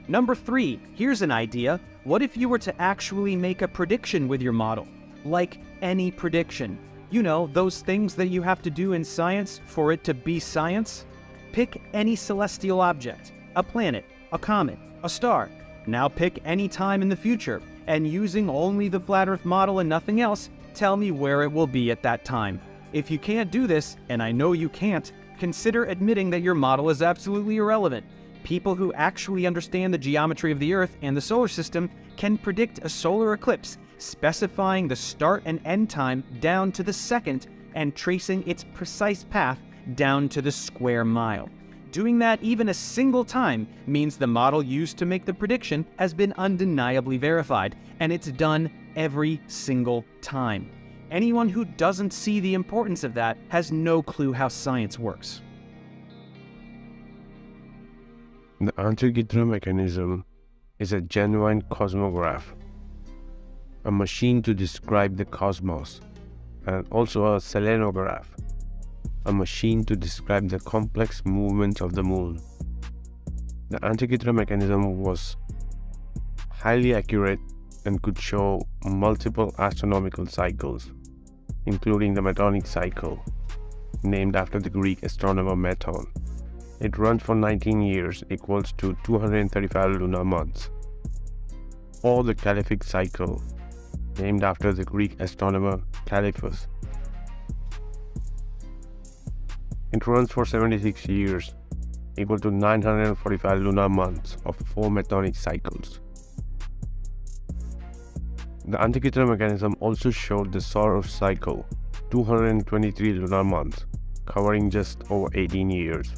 Number 3, here's an idea. What if you were to actually make a prediction with your model? Like any prediction. You know, those things that you have to do in science for it to be science? Pick any celestial object, a planet, a comet, a star. Now pick any time in the future, and using only the flat earth model and nothing else, tell me where it will be at that time. If you can't do this, and I know you can't, consider admitting that your model is absolutely irrelevant. People who actually understand the geometry of the Earth and the solar system can predict a solar eclipse, specifying the start and end time down to the second and tracing its precise path down to the square mile. Doing that even a single time means the model used to make the prediction has been undeniably verified, and it's done every single time. Anyone who doesn't see the importance of that has no clue how science works. The Antikythera mechanism is a genuine cosmograph, a machine to describe the cosmos, and also a selenograph, a machine to describe the complex movements of the moon. The Antikythera mechanism was highly accurate and could show multiple astronomical cycles, including the Metonic cycle, named after the Greek astronomer Meton. It runs for 19 years, equals to 235 lunar months, or the Caliphate cycle, named after the Greek astronomer Caliphus. It runs for 76 years, equal to 945 lunar months of 4 Metonic cycles. The Antikythera mechanism also showed the Saros cycle, 223 lunar months, covering just over 18 years,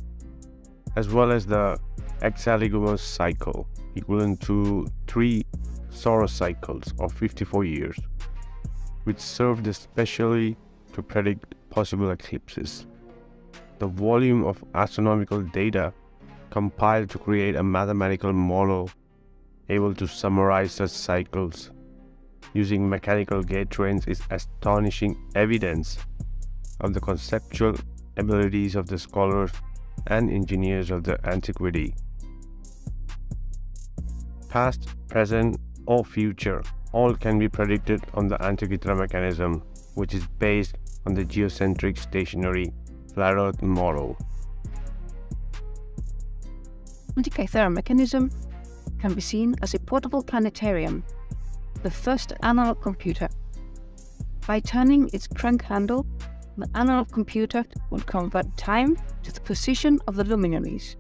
as well as the Exaligomos cycle, equivalent to 3 Saros cycles of 54 years, which served especially to predict possible eclipses. The volume of astronomical data compiled to create a mathematical model able to summarize such cycles using mechanical gate trains is astonishing evidence of the conceptual abilities of the scholars and engineers of the antiquity. Past, present, or future, all can be predicted on the Antikythera mechanism, which is based on the geocentric stationary flat Earth model. Antikythera mechanism can be seen as a portable planetarium, the first analog computer. By turning its crank handle, the analog computer will convert time to the position of the luminaries.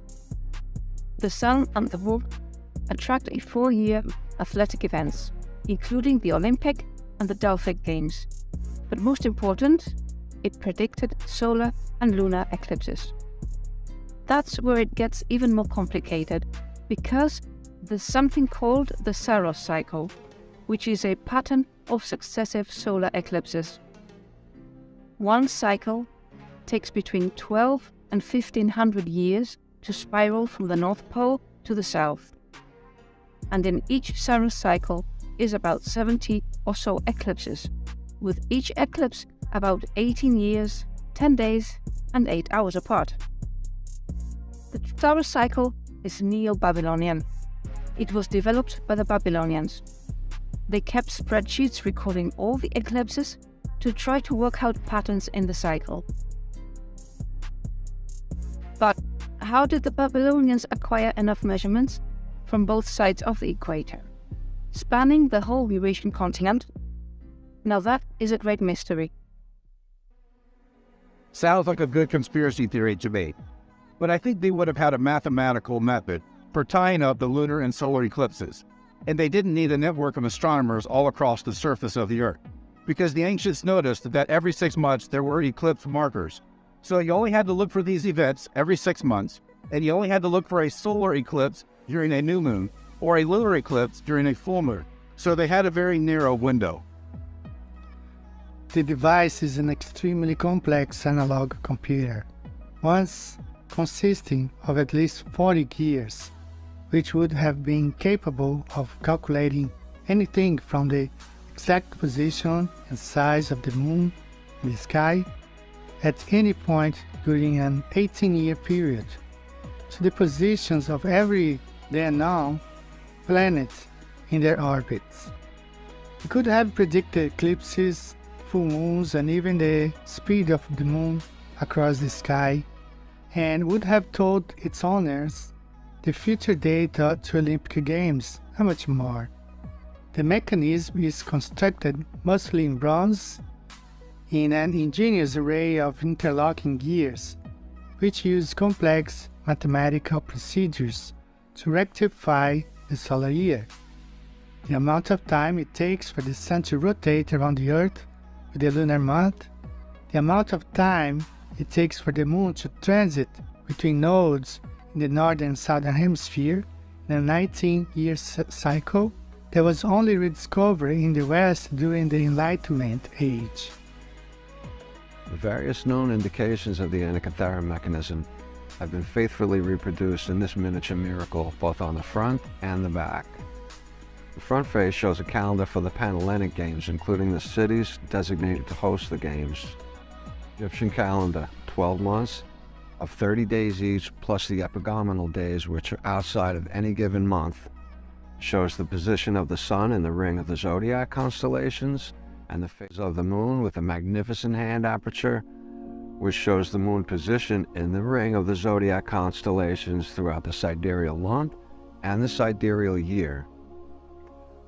The Sun and the Moon attract a 4-year athletic events, including the Olympic and the Delphic Games. But most important, it predicted solar and lunar eclipses. That's where it gets even more complicated, because there's something called the Saros cycle, which is a pattern of successive solar eclipses. One cycle takes between 12 and 1500 years to spiral from the North Pole to the South. And in each Saros cycle is about 70 or so eclipses, with each eclipse about 18 years, 10 days, and 8 hours apart. The Saros cycle is Neo-Babylonian. It was developed by the Babylonians. They kept spreadsheets recording all the eclipses to try to work out patterns in the cycle. But how did the Babylonians acquire enough measurements from both sides of the equator, spanning the whole Eurasian continent? Now that is a great mystery. Sounds like a good conspiracy theory to me, but I think they would have had a mathematical method for tying up the lunar and solar eclipses, and they didn't need a network of astronomers all across the surface of the Earth, because the ancients noticed that every 6 months there were eclipse markers. So you only had to look for these events every 6 months, and you only had to look for a solar eclipse during a new moon, or a lunar eclipse during a full moon. So they had a very narrow window. The device is an extremely complex analog computer, once consisting of at least 40 gears, which would have been capable of calculating anything from the exact position and size of the moon in the sky at any point during an 18-year period, to the positions of every then known planet in their orbits. It could have predicted eclipses, full moons, and even the speed of the moon across the sky, and would have told its owners the future date to Olympic Games, and much more. The mechanism is constructed mostly in bronze, in an ingenious array of interlocking gears, which use complex mathematical procedures to rectify the solar year. The amount of time it takes for the Sun to rotate around the Earth with the lunar month, the amount of time it takes for the Moon to transit between nodes in the northern and southern hemisphere in a 19-year cycle that was only rediscovered in the West during the Enlightenment age. The various known indications of the Antikythera mechanism have been faithfully reproduced in this miniature miracle, both on the front and the back. The front face shows a calendar for the Panhellenic Games, including the cities designated to host the games. Egyptian calendar, 12 months of 30 days each, plus the epigomenal days, which are outside of any given month, shows the position of the sun in the ring of the zodiac constellations, and the phase of the moon with a magnificent hand aperture, which shows the moon position in the ring of the zodiac constellations throughout the sidereal month and the sidereal year.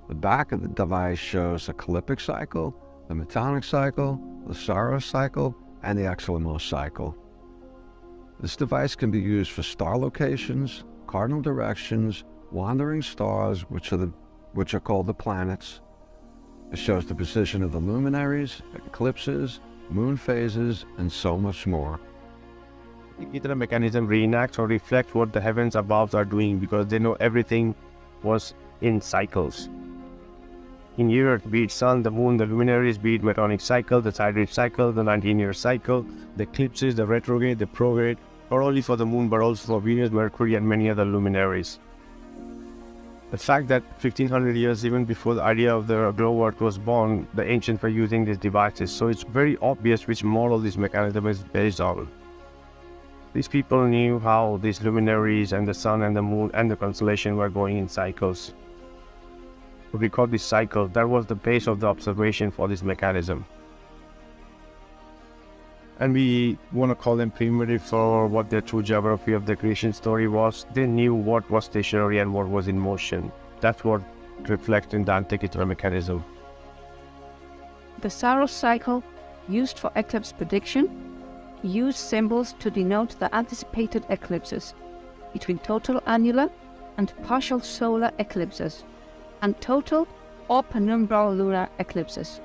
The back of the device shows the Ecliptic cycle, the Metonic cycle, the Saros cycle, and the Exelamos cycle. This device can be used for star locations, cardinal directions, wandering stars, which are called the planets. It shows the position of the luminaries, eclipses, moon phases, and so much more. The Antikythera mechanism reenacts or reflects what the heavens above are doing, because they know everything was in cycles. In years, be it sun, the moon, the luminaries, be it Metonic cycle, the sidereal cycle, the 19-year cycle, the eclipses, the retrograde, the prograde, not only for the moon but also for Venus, Mercury, and many other luminaries. The fact that 1500 years even before the idea of the glow earth was born, the ancients were using these devices, so it's very obvious which model this mechanism is based on. These people knew how these luminaries and the sun and the moon and the constellation were going in cycles. To record this cycle, that was the base of the observation for this mechanism. And we want to call them primitive for what their true geography of the creation story was. They knew what was stationary and what was in motion. That's what reflects in the Antikythera mechanism. The Saros cycle, used for eclipse prediction, used symbols to denote the anticipated eclipses between total annular and partial solar eclipses, and total or penumbral lunar eclipses.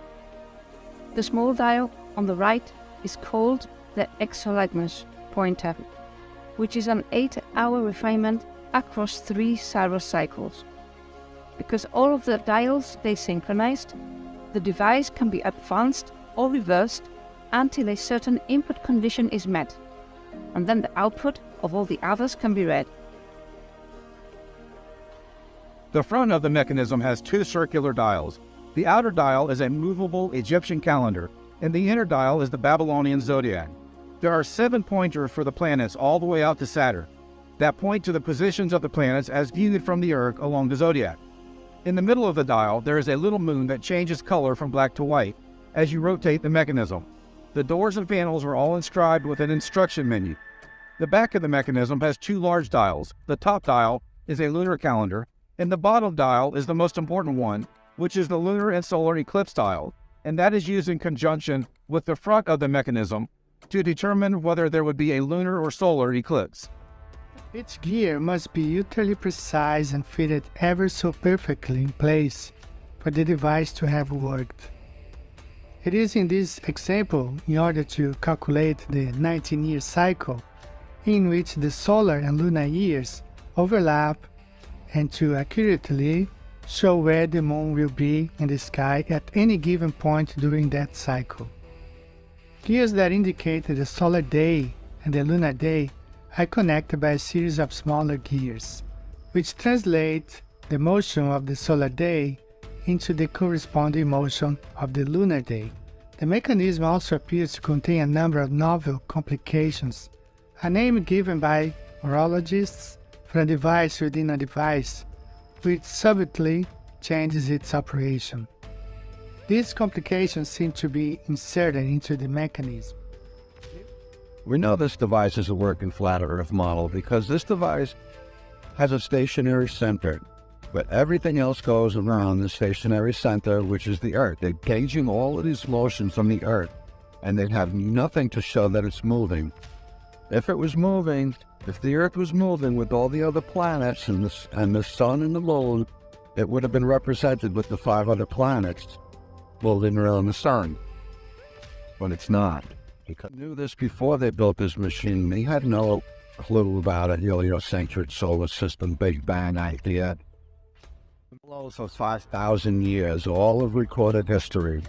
The small dial on the right is called the exolagmus pointer, which is an 8-hour refinement across 3 Saros cycles. Because all of the dials stay synchronized, the device can be advanced or reversed until a certain input condition is met, and then the output of all the others can be read. The front of the mechanism has 2 circular dials. The outer dial is a movable Egyptian calendar, and the inner dial is the Babylonian zodiac. There are 7 pointers for the planets all the way out to Saturn that point to the positions of the planets as viewed from the Earth along the zodiac. In the middle of the dial, there is a little moon that changes color from black to white as you rotate the mechanism. The doors and panels are all inscribed with an instruction menu. The back of the mechanism has 2 large dials. The top dial is a lunar calendar, and the bottom dial is the most important one, which is the lunar and solar eclipse dial, and that is used in conjunction with the front of the mechanism to determine whether there would be a lunar or solar eclipse. Each gear must be utterly precise and fitted ever so perfectly in place for the device to have worked. It is in this example, in order to calculate the 19-year cycle, in which the solar and lunar years overlap, and to accurately show where the moon will be in the sky at any given point during that cycle. Gears that indicate the solar day and the lunar day are connected by a series of smaller gears, which translate the motion of the solar day into the corresponding motion of the lunar day. The mechanism also appears to contain a number of novel complications, a name given by horologists for a device within a device, which subtly changes its operation. These complications seem to be inserted into the mechanism. We know this device is a working flat Earth model because this device has a stationary center, but everything else goes around the stationary center, which is the Earth. They're gauging all of these motions from the Earth, and they have nothing to show that it's moving. If it was moving, if the Earth was moving with all the other planets and the sun and the moon, it would have been represented with the 5 other planets moving around the sun. But it's not. They knew this before they built this machine. They had no clue about a heliocentric solar system Big Bang idea. Below for 5,000 years, all of recorded history.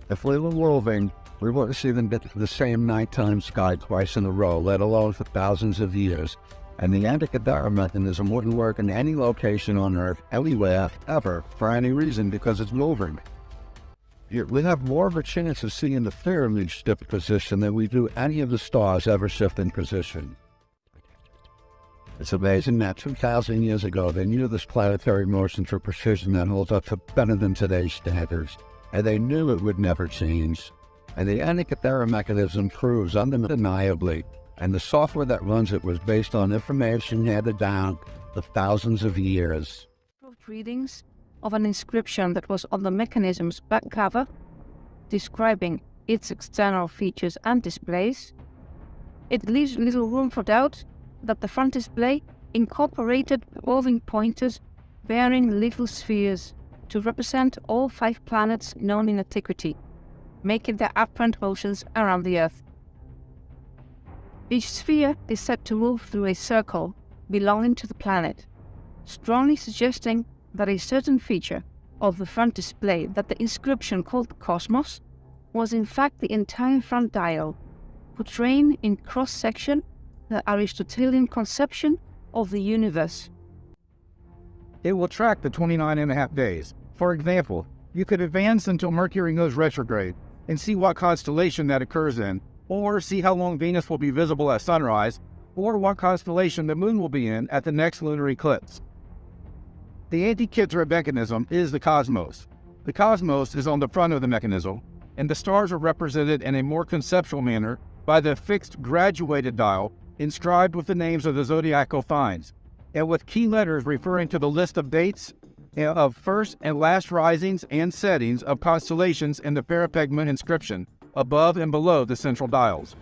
If we were moving We wouldn't see them get the same nighttime sky twice in a row, let alone for thousands of years. And the Antikythera mechanism wouldn't work in any location on Earth, anywhere, ever, for any reason, because it's moving. We have more of a chance of seeing the pyramid shift position than we do any of the stars ever shift in position. It's amazing that 2,000 years ago, they knew this planetary motion for precision that holds up to better than today's standards, and they knew it would never change. And the Antikythera mechanism proves undeniably, and the software that runs it was based on information handed down for thousands of years. Readings of an inscription that was on the mechanism's back cover, describing its external features and displays. It leaves little room for doubt that the front display incorporated moving pointers bearing little spheres to represent all 5 planets known in antiquity, making their apparent motions around the Earth. Each sphere is said to move through a circle belonging to the planet, strongly suggesting that a certain feature of the front display that the inscription called Cosmos was in fact the entire front dial, portraying in cross-section the Aristotelian conception of the universe. It will track the 29.5 days. For example, you could advance until Mercury goes retrograde and see what constellation that occurs in, or see how long Venus will be visible at sunrise, or what constellation the moon will be in at the next lunar eclipse. The Antikythera mechanism is the cosmos. The cosmos is on the front of the mechanism, and the stars are represented in a more conceptual manner by the fixed graduated dial inscribed with the names of the zodiacal signs, and with key letters referring to the list of dates of first and last risings and settings of constellations in the parapegma inscription, above and below the central dials.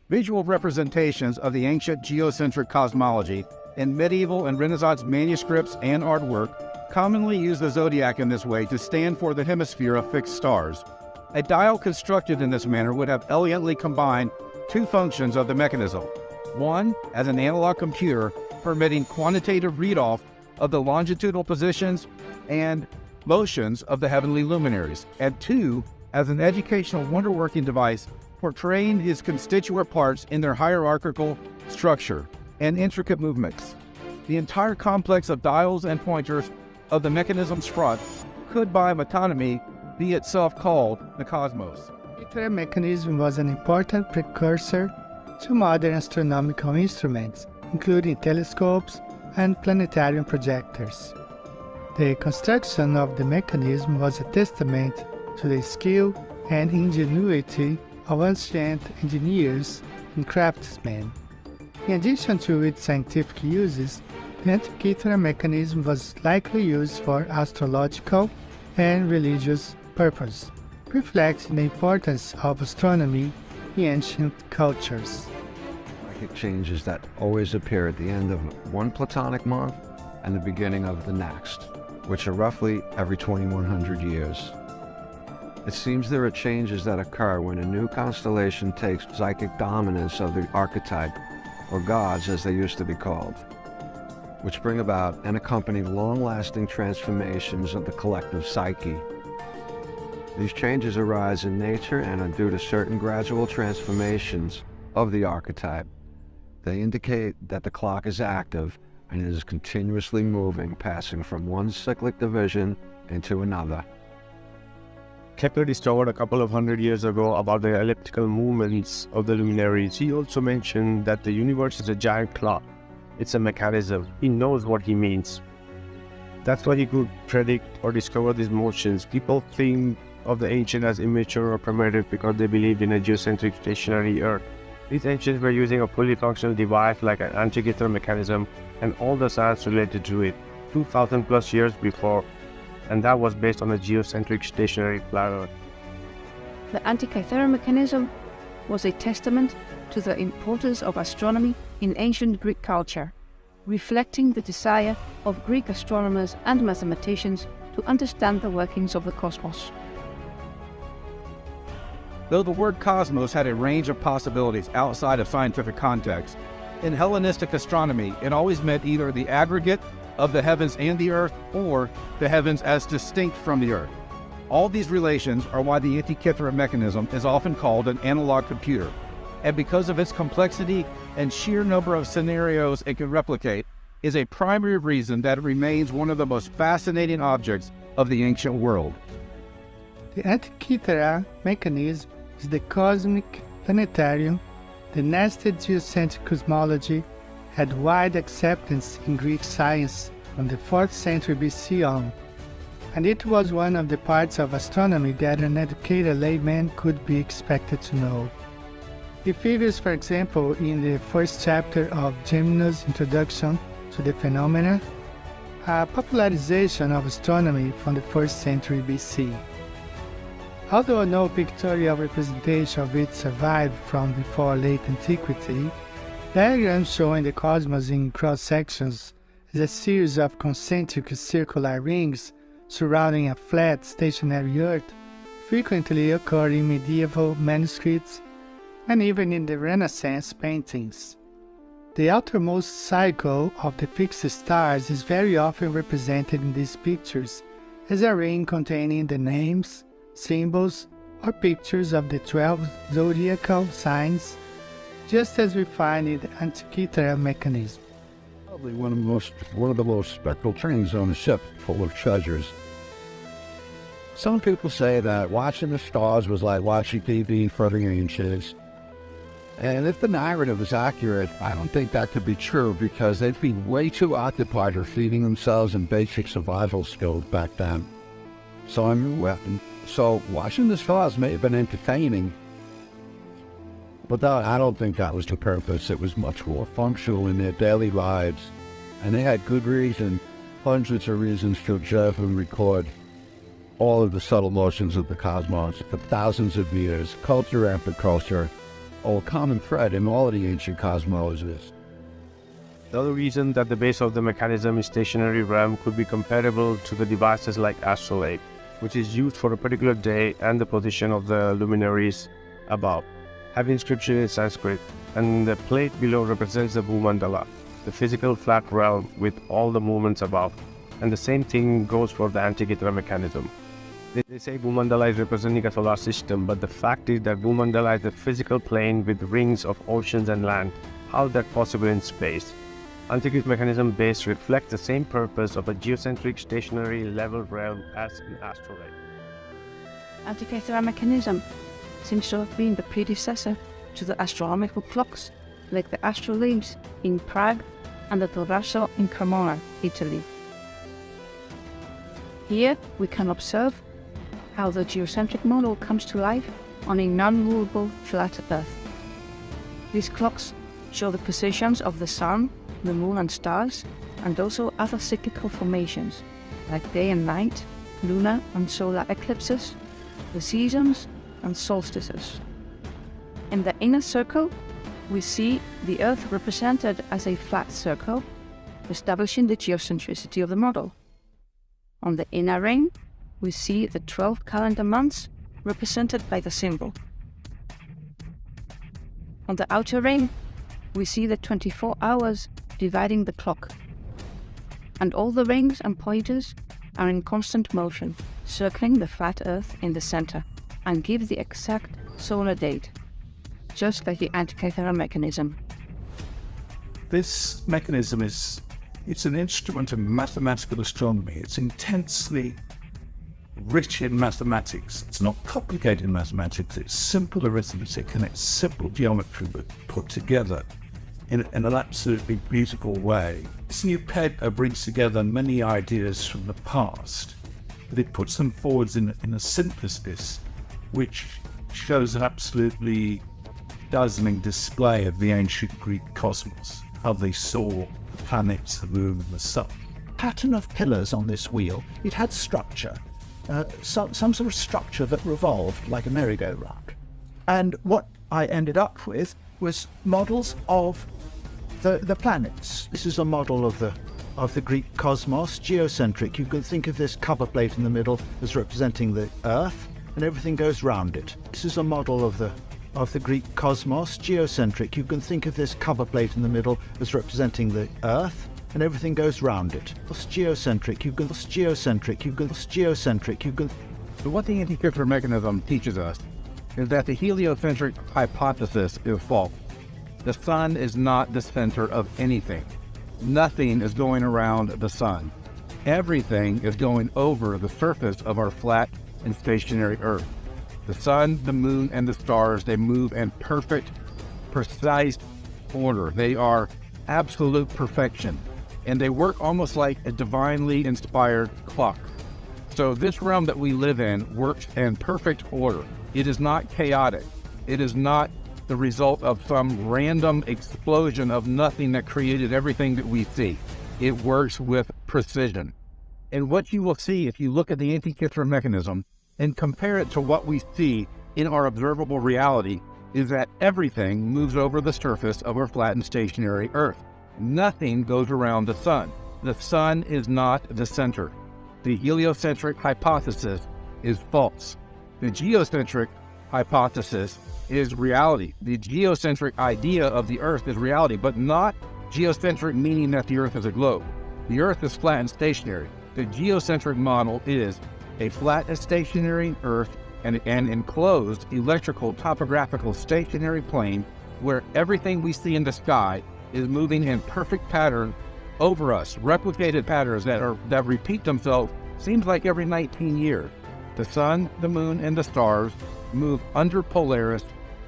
Visual representations of the ancient geocentric cosmology in medieval and Renaissance manuscripts and artwork commonly use the zodiac in this way to stand for the hemisphere of fixed stars. A dial constructed in this manner would have elegantly combined 2 functions of the mechanism. One, as an analog computer, permitting quantitative readoff of the longitudinal positions and motions of the heavenly luminaries, and 2, as an educational wonder-working device portraying his constituent parts in their hierarchical structure and intricate movements. The entire complex of dials and pointers of the mechanism's front could by metonymy be itself called the cosmos. The Antikythera mechanism was an important precursor to modern astronomical instruments, including telescopes and planetarium projectors. The construction of the mechanism was a testament to the skill and ingenuity of ancient engineers and craftsmen. In addition to its scientific uses, the Antikythera mechanism was likely used for astrological and religious purposes, reflecting the importance of astronomy in ancient cultures. Psychic changes that always appear at the end of one Platonic month and the beginning of the next, which are roughly every 2100 years. It seems there are changes that occur when a new constellation takes psychic dominance of the archetype, or gods as they used to be called, which bring about and accompany long-lasting transformations of the collective psyche. These changes arise in nature and are due to certain gradual transformations of the archetype. They indicate that the clock is active and it is continuously moving, passing from one cyclic division into another. Kepler discovered a couple of hundred years ago about the elliptical movements of the luminaries. He also mentioned that the universe is a giant clock. It's a mechanism. He knows what he means. That's why he could predict or discover these motions. People think of the ancient as immature or primitive because they believed in a geocentric stationary Earth. These ancients were using a fully functional device like an Antikythera mechanism and all the science related to it 2,000 plus years before, and that was based on a geocentric stationary planet. The Antikythera mechanism was a testament to the importance of astronomy in ancient Greek culture, reflecting the desire of Greek astronomers and mathematicians to understand the workings of the cosmos. Though the word cosmos had a range of possibilities outside of scientific context, in Hellenistic astronomy it always meant either the aggregate of the heavens and the earth, or the heavens as distinct from the earth. All these relations are why the Antikythera mechanism is often called an analog computer, and because of its complexity and sheer number of scenarios it can replicate, is a primary reason that it remains one of the most fascinating objects of the ancient world. The Antikythera mechanism is the cosmic planetarium. The nested geocentric cosmology had wide acceptance in Greek science from the 4th century BC on, and it was one of the parts of astronomy that an educated layman could be expected to know. He figures, for example, in the first chapter of Geminus' Introduction to the Phenomena, a popularization of astronomy from the 1st century BC. Although no pictorial representation of it survived from before late antiquity, diagrams showing the cosmos in cross-sections as a series of concentric circular rings surrounding a flat, stationary Earth frequently occur in medieval manuscripts and even in the Renaissance paintings. The outermost cycle of the fixed stars is very often represented in these pictures as a ring containing the names, symbols, or pictures of the 12 zodiacal signs, just as we find in the Antikythera mechanism. Probably one of the most spectral things on a ship full of treasures. Some people say that watching the stars was like watching TV for the ancients. And if the narrative is accurate, I don't think that could be true because they'd be way too occupied with feeding themselves in basic survival skills back then. So watching the stars may have been entertaining, but I don't think that was the purpose. It was much more functional in their daily lives, and they had good reason, hundreds of reasons to observe and record all of the subtle motions of the cosmos for thousands of years. Culture after culture, a common thread in all of the ancient cosmoses. The other reason that the base of the mechanism is stationary realm could be comparable to the devices like astrolabe, which is used for a particular day and the position of the luminaries above. Have inscription in Sanskrit, and the plate below represents the Bhumandala, the physical flat realm with all the movements above. And the same thing goes for the Antikythera mechanism. They say Bhumandala is representing a solar system, but the fact is that Bhumandala is a physical plane with rings of oceans and land. How is that possible in space? Antikythera mechanism base reflects the same purpose of a geocentric stationary level realm as an astrolabe. Antikythera mechanism seems to have been the predecessor to the astronomical clocks, like the astrolabes in Prague and the Torraso in Cremona, Italy. Here we can observe how the geocentric model comes to life on a non-movable flat Earth. These clocks show the positions of the Sun, the Moon and stars, and also other cyclical formations, like day and night, lunar and solar eclipses, the seasons and solstices. In the inner circle, we see the Earth represented as a flat circle, establishing the geocentricity of the model. On the inner ring, we see the 12 calendar months represented by the symbol. On the outer ring, we see the 24 hours dividing the clock. And all the rings and pointers are in constant motion, circling the flat Earth in the center, and give the exact solar date, just like the Antikythera mechanism. This mechanism it's an instrument of mathematical astronomy. It's intensely rich in mathematics. It's not complicated mathematics, it's simple arithmetic and it's simple geometry but put together in an absolutely beautiful way. This new paper brings together many ideas from the past, but it puts them forwards in a synthesis which shows an absolutely dazzling display of the ancient Greek cosmos, how they saw the planets, the moon and the sun. Pattern of pillars on this wheel, it had structure. Some sort of structure that revolved like a merry-go-round. And what I ended up with was models of the planets. This is a model of the Greek cosmos, geocentric. You can think of this cover plate in the middle as representing the Earth, and everything goes round it. This is a model of the Greek cosmos, geocentric. You can think of this cover plate in the middle as representing the Earth, and everything goes round it. It's geocentric. So what the Antikythera mechanism teaches us is that the heliocentric hypothesis is false. The sun is not the center of anything. Nothing is going around the sun. Everything is going over the surface of our flat and stationary Earth. The sun, the moon, and the stars, they move in perfect, precise order. They are absolute perfection, and they work almost like a divinely inspired clock. So this realm that we live in works in perfect order. It is not chaotic. It is not the result of some random explosion of nothing that created everything that we see. It works with precision. And what you will see if you look at the Antikythera mechanism and compare it to what we see in our observable reality is that everything moves over the surface of our flat and stationary Earth. Nothing goes around the sun. The sun is not the center. The heliocentric hypothesis is false. The geocentric hypothesis is reality. The geocentric idea of the Earth is reality, but not geocentric meaning that the Earth is a globe. The Earth is flat and stationary. The geocentric model is a flat and stationary Earth and an enclosed electrical topographical stationary plane where everything we see in the sky is moving in perfect pattern over us, replicated patterns that repeat themselves, seems like every 19 years. The sun, the moon, and the stars move under Polaris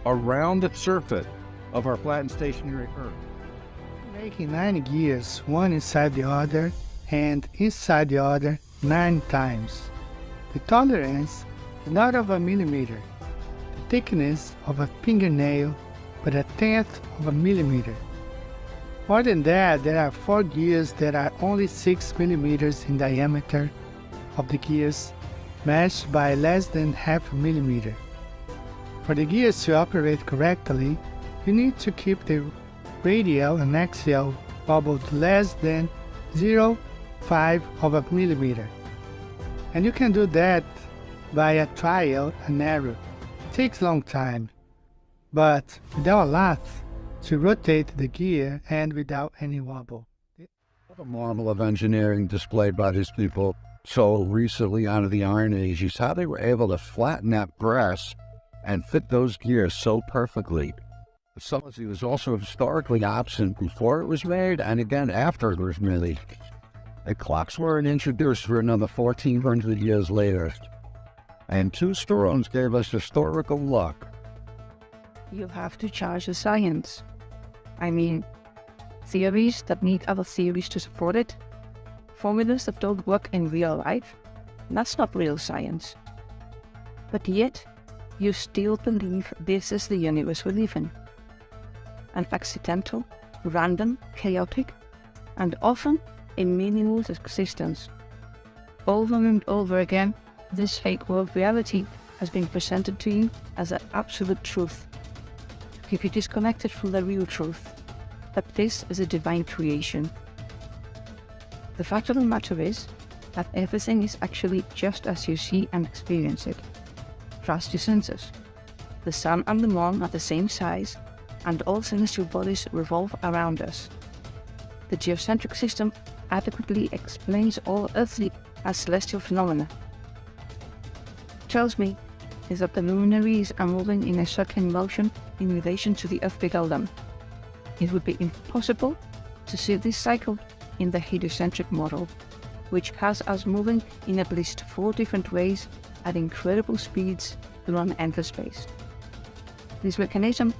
around the surface of our flat and stationary Earth. Making 9 gears, one inside the other and inside the other 9 times. The tolerance is not of a millimeter, the thickness of a fingernail, but 1/10 of a millimeter. More than that, there are 4 gears that are only 6 millimeters in diameter of the gears, meshed by less than half a millimeter. For the gears to operate correctly, you need to keep the radial and axial bubbled less than 0.5 of a millimeter. And you can do that by a trial and error. It takes a long time, but without a lot to rotate the gear and without any wobble. The marvel of engineering displayed by these people so recently out of the Iron Age is how they were able to flatten that brass and fit those gears so perfectly. The subtlety was also historically absent before it was made and again after it was made. The clocks weren't introduced for another 1400 years later. And 2 storms gave us historical luck. You have to charge the science. I mean, theories that need other theories to support it, formulas that don't work in real life, that's not real science. But yet, you still believe this is the universe we live in. An accidental, random, chaotic, and often a meaningless existence. Over and over again, this fake world reality has been presented to you as an absolute truth. You be disconnected from the real truth, that this is a divine creation. The fact of the matter is that everything is actually just as you see and experience it. Trust your senses. The sun and the moon are the same size, and all celestial bodies revolve around us. The geocentric system adequately explains all earthly and celestial phenomena. It tells me is that the luminaries are moving in a circling motion in relation to the Earth below them. It would be impossible to see this cycle in the heliocentric model, which has us moving in at least 4 different ways at incredible speeds through an endless space. This mechanism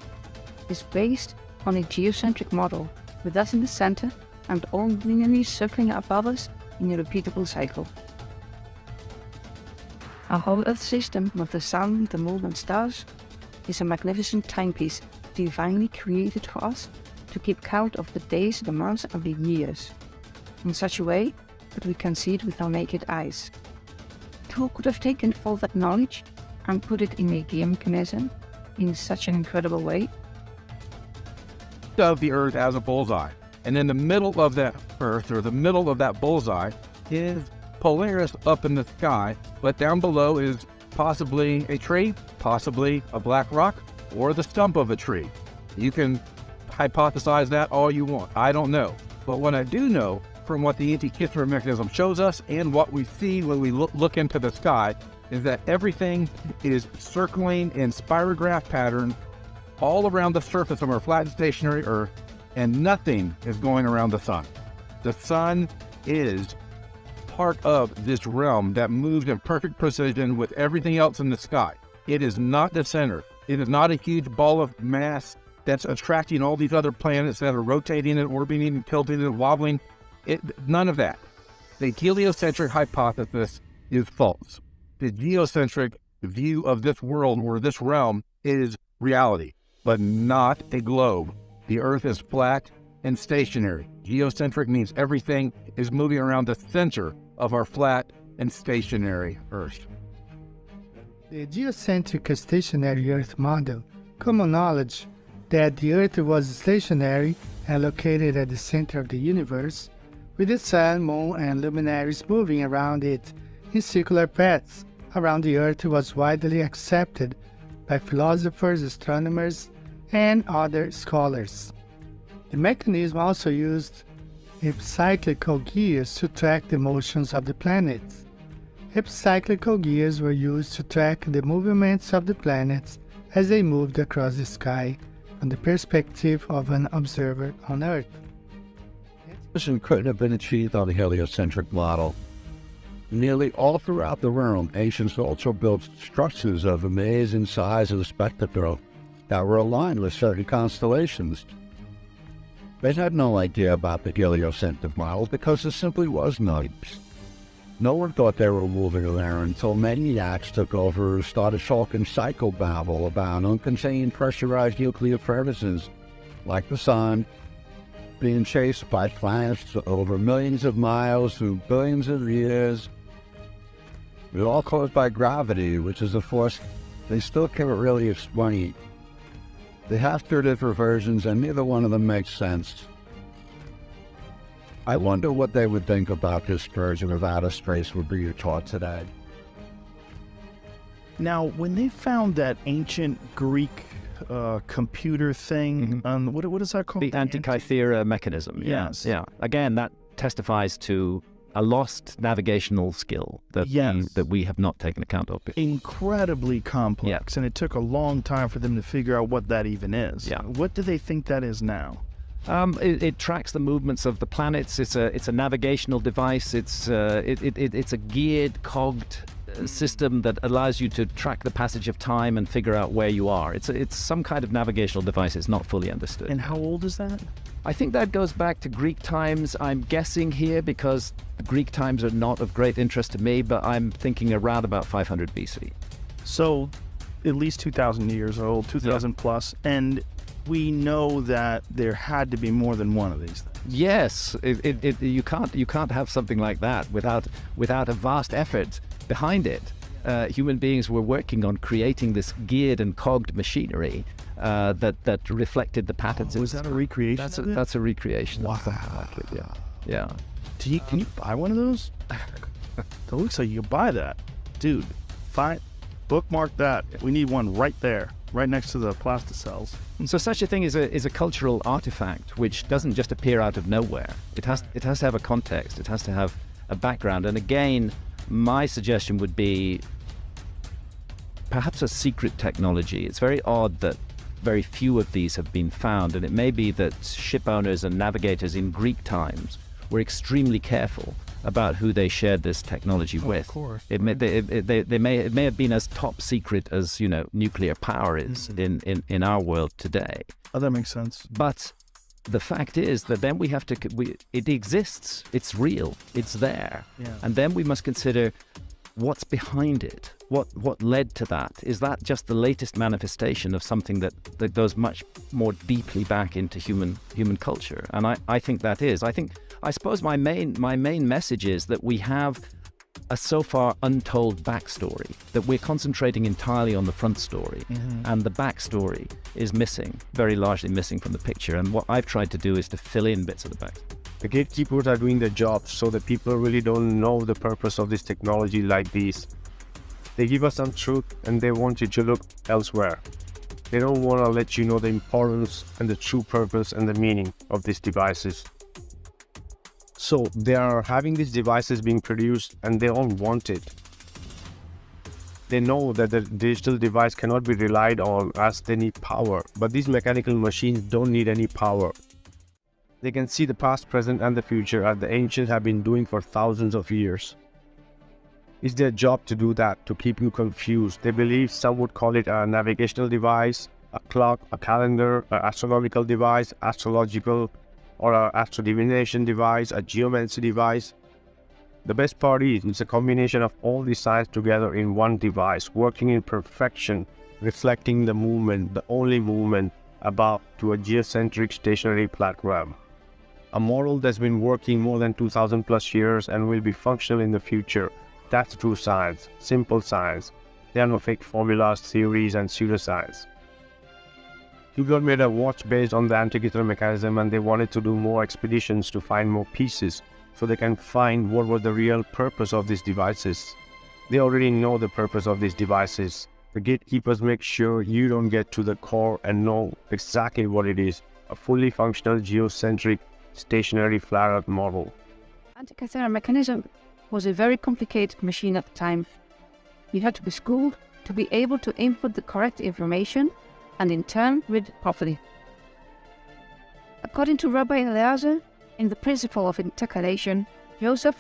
is based on a geocentric model, with us in the center and all linearly circling above us in a repeatable cycle. Our whole Earth system, with the sun, the moon and stars, is a magnificent timepiece divinely created for us to keep count of the days, the months and the years, in such a way that we can see it with our naked eyes. Who could have taken all that knowledge and put it in a gear mechanism in such an incredible way? Of the Earth as a bullseye, and in the middle of that Earth, or the middle of that bullseye, is Polaris up in the sky, but down below is possibly a tree, possibly a black rock, or the stump of a tree. You can hypothesize that all you want. I don't know. But what I do know from what the Antikythera mechanism shows us and what we see when we look into the sky is that everything is circling in spirograph pattern all around the surface of our flat and stationary Earth, and nothing is going around the sun. The sun is part of this realm that moves in perfect precision with everything else in the sky. It is not the center. It is not a huge ball of mass that's attracting all these other planets that are rotating and orbiting and tilting and wobbling. None of that. The heliocentric hypothesis is false. The geocentric view of this world or this realm is reality, but not a globe. The Earth is flat and stationary. Geocentric means everything is moving around the center of our flat and stationary Earth. The geocentric stationary Earth model, common knowledge that the Earth was stationary and located at the center of the universe, with the sun, moon, and luminaries moving around it in circular paths around the Earth, was widely accepted by philosophers, astronomers, and other scholars. The mechanism also used epicyclical gears to track the motions of the planets. Epicyclical gears were used to track the movements of the planets as they moved across the sky from the perspective of an observer on Earth. Mission couldn't have been achieved on the heliocentric model. Nearly all throughout the realm, ancients also built structures of amazing size and spectacle that were aligned with certain constellations. They had no idea about the heliocentric model because there simply was none. No one thought they were moving there until maniacs took over and started talking psychobabble about uncontained pressurized nuclear furnaces like the sun being chased by planets over millions of miles through billions of years. It all caused by gravity, which is a force they still can't really explain. They have two different versions and neither one of them makes sense. I wonder what they would think about this version of outer space we're being taught today. Now, when they found that ancient Greek computer thing, what is that called? The Antikythera mechanism. Yes. Yeah. Again, that testifies to a lost navigational skill that we have not taken account of. Incredibly complex, and it took a long time for them to figure out what that even is. Yeah. What do they think that is now? It tracks the movements of the planets. It's a navigational device. It's a geared, cogged system that allows you to track the passage of time and figure out where you are. It's some kind of navigational device. It's not fully understood. And how old is that? I think that goes back to Greek times. I'm guessing here because Greek times are not of great interest to me, but I'm thinking around about 500 BC. So at least 2,000 years old, 2,000 plus, and we know that there had to be more than one of these things. Yes, you can't have something like that without a vast effort behind it. Human beings were working on creating this geared and cogged machinery that reflected the patterns. Was that a recreation? That's a recreation. Wow. Yeah. Can you buy one of those? It looks like you can buy that, dude. Fine, bookmark that. We need one right there, right next to the plasticells. So such a thing is a cultural artifact which doesn't just appear out of nowhere. It has to have a context. It has to have a background. And again, my suggestion would be perhaps a secret technology. It's very odd that very few of these have been found, and it may be that ship owners and navigators in Greek times were extremely careful about who they shared this technology with. Of course. It may have been as top secret as nuclear power is in our world today. Oh, that makes sense. But the fact is that then it exists, it's real, it's there. Yeah. And then we must consider what's behind it. What led to that? Is that just the latest manifestation of something that goes much more deeply back into human culture? And I think that is. I suppose my main message is that we have a so far untold backstory, that we're concentrating entirely on the front story, and the backstory is missing, very largely missing from the picture. And what I've tried to do is to fill in bits of the back. The gatekeepers are doing their job so that people really don't know the purpose of this technology like these. They give us some truth and they want you to look elsewhere. They don't want to let you know the importance and the true purpose and the meaning of these devices. So they are having these devices being produced and they all want it. They know that the digital device cannot be relied on as they need power, but these mechanical machines don't need any power. They can see the past, present, and the future as the ancients have been doing for thousands of years. It's their job to do that, to keep you confused. They believe some would call it a navigational device, a clock, a calendar, an astronomical device, astrological, or an astro divination device, a geomancy device. The best part is it's a combination of all these science together in one device, working in perfection, reflecting the movement, the only movement above to a geocentric stationary platform. A model that's been working more than 2000 plus years and will be functional in the future. That's true science, simple science. There are no fake formulas, theories, and pseudoscience. Hugo made a watch based on the Antikythera mechanism, and they wanted to do more expeditions to find more pieces so they can find what was the real purpose of these devices. They already know the purpose of these devices. The gatekeepers make sure you don't get to the core and know exactly what it is. A fully functional geocentric stationary flat earth model. Antikythera mechanism was a very complicated machine at the time. You had to be schooled to be able to input the correct information and in turn read it properly. According to Rabbi Eliezer, in the principle of intercalation, Joseph,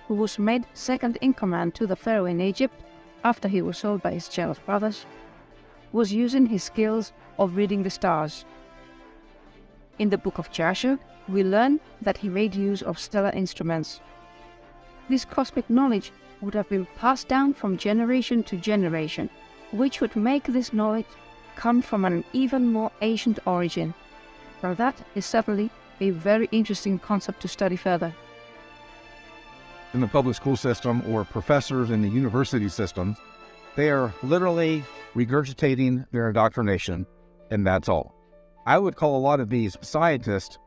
who was made second in command to the Pharaoh in Egypt after he was sold by his jealous brothers, was using his skills of reading the stars. In the book of Jasher, we learn that he made use of stellar instruments. This cosmic knowledge would have been passed down from generation to generation, which would make this knowledge come from an even more ancient origin. Now that is certainly a very interesting concept to study further. In the public school system or professors in the university system, they are literally regurgitating their indoctrination, and that's all. I would call a lot of these scientists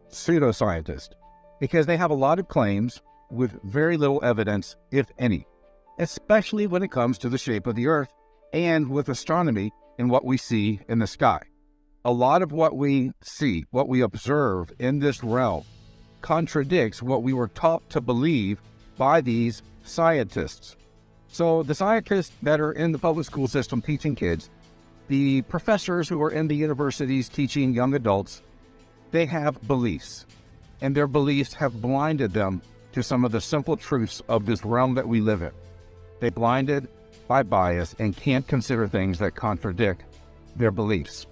pseudoscientists because they have a lot of claims with very little evidence, if any, especially when it comes to the shape of the Earth and with astronomy and what we see in the sky. A lot of what we see, what we observe in this realm, contradicts what we were taught to believe by these scientists. So the scientists that are in the public school system teaching kids, the professors who are in the universities teaching young adults, they have beliefs, and their beliefs have blinded them to some of the simple truths of this realm that we live in. They're blinded by bias and can't consider things that contradict their beliefs.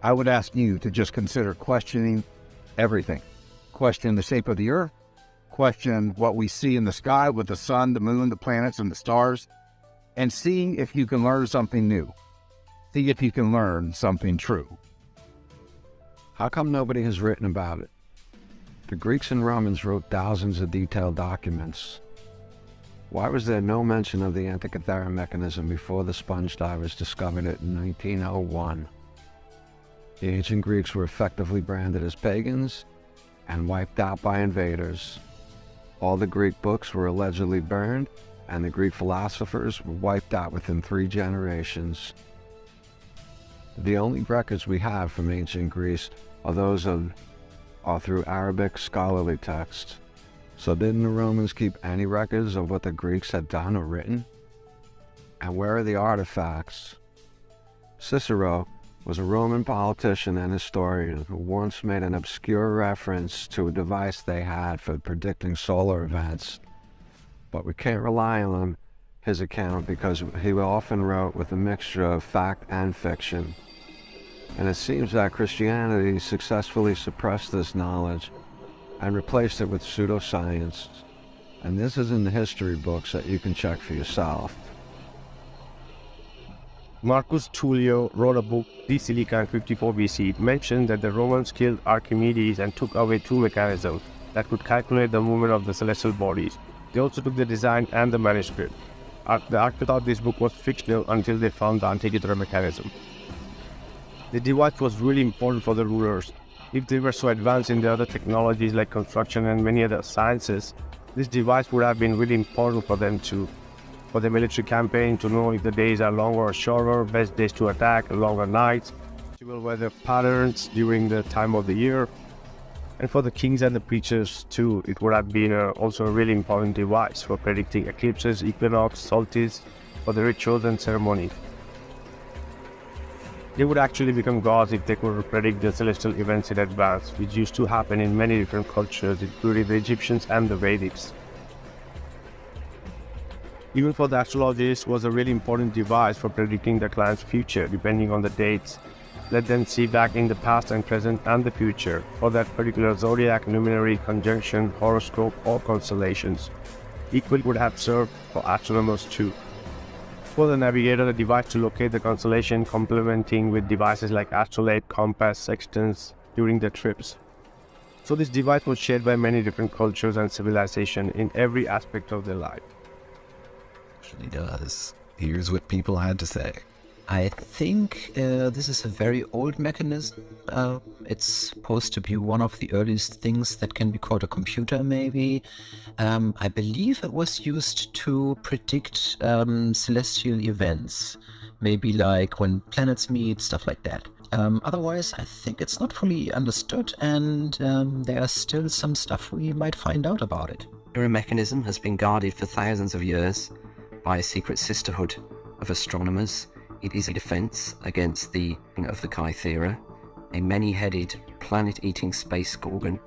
I would ask you to just consider questioning everything. Question the shape of the Earth, question what we see in the sky with the sun, the moon, the planets, and the stars, and seeing if you can learn something new. See if you can learn something true. How come nobody has written about it? The Greeks and Romans wrote thousands of detailed documents. Why was there no mention of the Antikythera mechanism before the sponge divers discovered it in 1901? The ancient Greeks were effectively branded as pagans and wiped out by invaders. All the Greek books were allegedly burned, and the Greek philosophers were wiped out within 3 generations. The only records we have from ancient Greece are those are through Arabic scholarly texts. So didn't the Romans keep any records of what the Greeks had done or written? And where are the artifacts? Cicero was a Roman politician and historian who once made an obscure reference to a device they had for predicting solar events. But we can't rely on his account because he often wrote with a mixture of fact and fiction. And it seems that Christianity successfully suppressed this knowledge and replaced it with pseudoscience. And this is in the history books that you can check for yourself. Marcus Tullius wrote a book, De Silica in 54 BC. It mentioned that the Romans killed Archimedes and took away 2 mechanisms that could calculate the movement of the celestial bodies. They also took the design and the manuscript. The author thought this book was fictional until they found the Antikythera mechanism. The device was really important for the rulers. If they were so advanced in the other technologies like construction and many other sciences, this device would have been really important for them too. For the military campaign, to know if the days are longer or shorter, best days to attack, longer nights, weather patterns during the time of the year. And for the kings and the preachers too, it would have been also a really important device for predicting eclipses, equinox, solstice, for the rituals and ceremonies. They would actually become gods if they could predict the celestial events in advance, which used to happen in many different cultures, including the Egyptians and the Vedics. Even for the astrologist, was a really important device for predicting the client's future, depending on the dates. Let them see back in the past and present and the future for that particular zodiac, luminary, conjunction, horoscope, or constellations. Equally would have served for astronomers too. For the navigator, the device to locate the constellation, complementing with devices like astrolabe, compass, sextants during the trips. So this device was shared by many different cultures and civilizations in every aspect of their life. Actually does. Here's what people had to say. I think this is a very old mechanism. It's supposed to be one of the earliest things that can be called a computer, maybe. I believe it was used to predict celestial events, maybe like when planets meet, stuff like that. Otherwise, I think it's not fully understood, and there's still some stuff we might find out about it. The mechanism has been guarded for thousands of years by a secret sisterhood of astronomers. It is a defense against the of the Kythera, a many-headed, planet-eating space gorgon.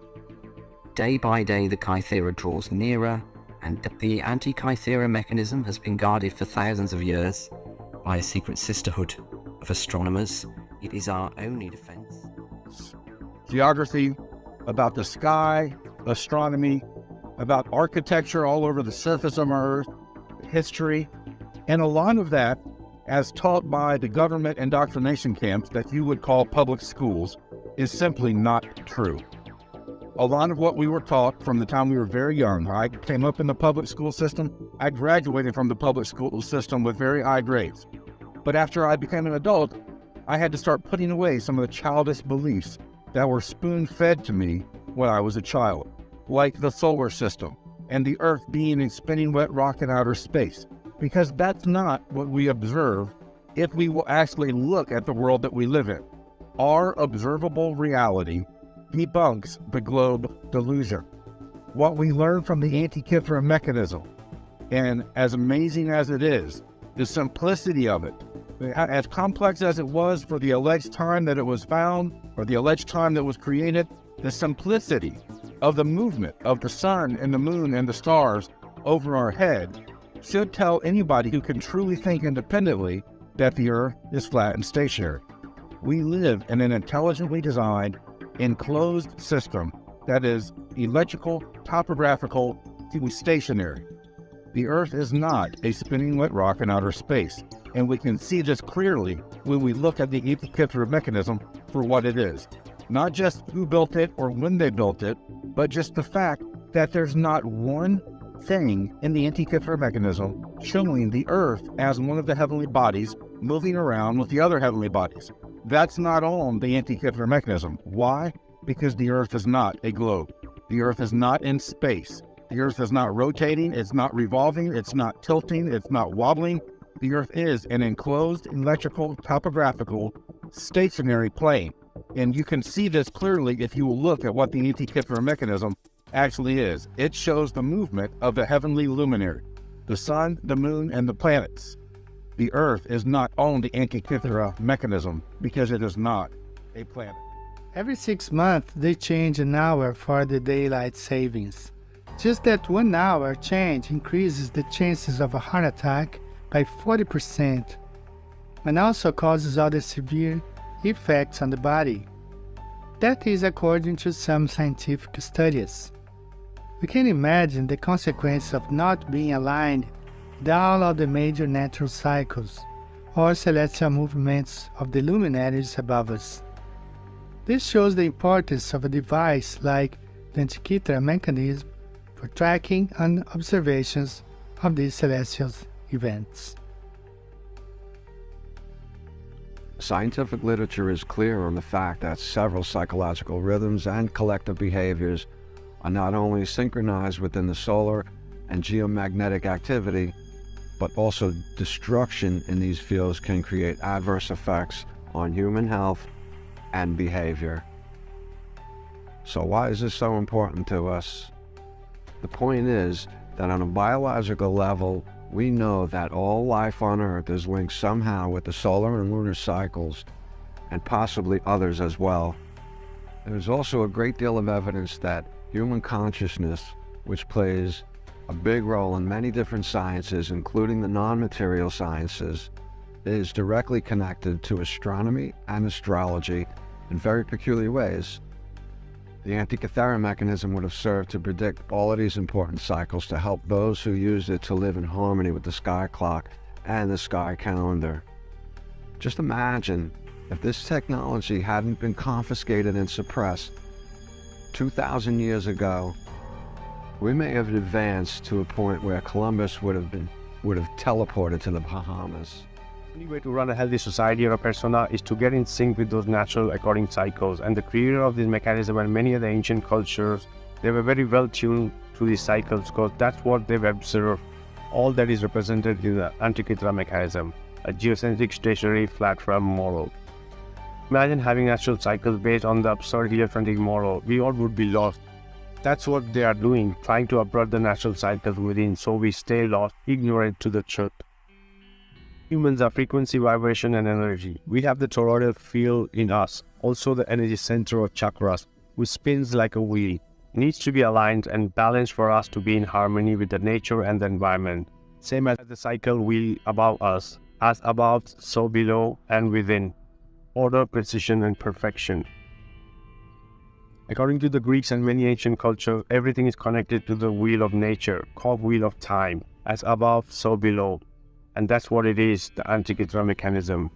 Day by day, the Kythera draws nearer, and the anti-Kythera mechanism has been guarded for thousands of years by a secret sisterhood of astronomers. It is our only defense. Geography, about the sky, astronomy, about architecture all over the surface of our Earth, history, and a lot of that, as taught by the government indoctrination camps that you would call public schools, is simply not true. A lot of what we were taught from the time we were very young, I came up in the public school system. I graduated from the public school system with very high grades. But after I became an adult, I had to start putting away some of the childish beliefs that were spoon-fed to me when I was a child, like the solar system and the Earth being a spinning wet rock in outer space. Because that's not what we observe if we will actually look at the world that we live in. Our observable reality debunks the globe delusion. What we learn from the Antikythera mechanism, and as amazing as it is, the simplicity of it, as complex as it was for the alleged time that it was found, or the alleged time that was created, the simplicity of the movement of the sun and the moon and the stars over our head should tell anybody who can truly think independently that the Earth is flat and stationary. We live in an intelligently designed, enclosed system that is electrical, topographical, stationary. The Earth is not a spinning wet rock in outer space, and we can see this clearly when we look at the Antikythera mechanism for what it is. Not just who built it or when they built it, but just the fact that there's not one thing in the Antikythera mechanism showing the Earth as one of the heavenly bodies moving around with the other heavenly bodies. That's not on the Antikythera mechanism. Why? Because the Earth is not a globe. The Earth is not in space. The Earth is not rotating, it's not revolving, it's not tilting, it's not wobbling. The Earth is an enclosed electrical, topographical, stationary plane. And you can see this clearly if you will look at what the Antikythera mechanism actually is. It shows the movement of the heavenly luminary, the sun, the moon, and the planets. The Earth is not on the Antikythera mechanism because it is not a planet. Every 6 months, they change an hour for the daylight savings. Just that 1 hour change increases the chances of a heart attack by 40% and also causes other severe effects on the body. That is according to some scientific studies. We can imagine the consequence of not being aligned with all of the major natural cycles or celestial movements of the luminaries above us. This shows the importance of a device like the Antikythera mechanism for tracking and observations of these celestial events. Scientific literature is clear on the fact that several psychological rhythms and collective behaviors are not only synchronized within the solar and geomagnetic activity, but also destruction in these fields can create adverse effects on human health and behavior. So why is this so important to us? The point is that on a biological level, we know that all life on Earth is linked somehow with the solar and lunar cycles, and possibly others as well. There's also a great deal of evidence that human consciousness, which plays a big role in many different sciences, including the non-material sciences, is directly connected to astronomy and astrology in very peculiar ways. The Antikythera mechanism would have served to predict all of these important cycles to help those who used it to live in harmony with the sky clock and the sky calendar. Just imagine if this technology hadn't been confiscated and suppressed 2,000 years ago. We may have advanced to a point where Columbus would have teleported to the Bahamas. The only way to run a healthy society or a persona is to get in sync with those natural according cycles, and the creator of this mechanism and many of the ancient cultures, they were very well tuned to these cycles because that's what they've observed. All that is represented in the Antikythera mechanism, a geocentric stationary flat realm model. Imagine having natural cycles based on the absurd heliocentric model. We all would be lost. That's what they are doing, trying to uproot the natural cycles within so we stay lost, ignorant to the truth. Humans are frequency, vibration, and energy. We have the toroidal field in us, also the energy center of chakras, which spins like a wheel. It needs to be aligned and balanced for us to be in harmony with the nature and the environment. Same as the cycle wheel above us, as above, so below and within. Order, precision, and perfection. According to the Greeks and many ancient cultures, everything is connected to the wheel of nature, called wheel of time, as above, so below. And that's what it is, the Antikythera mechanism.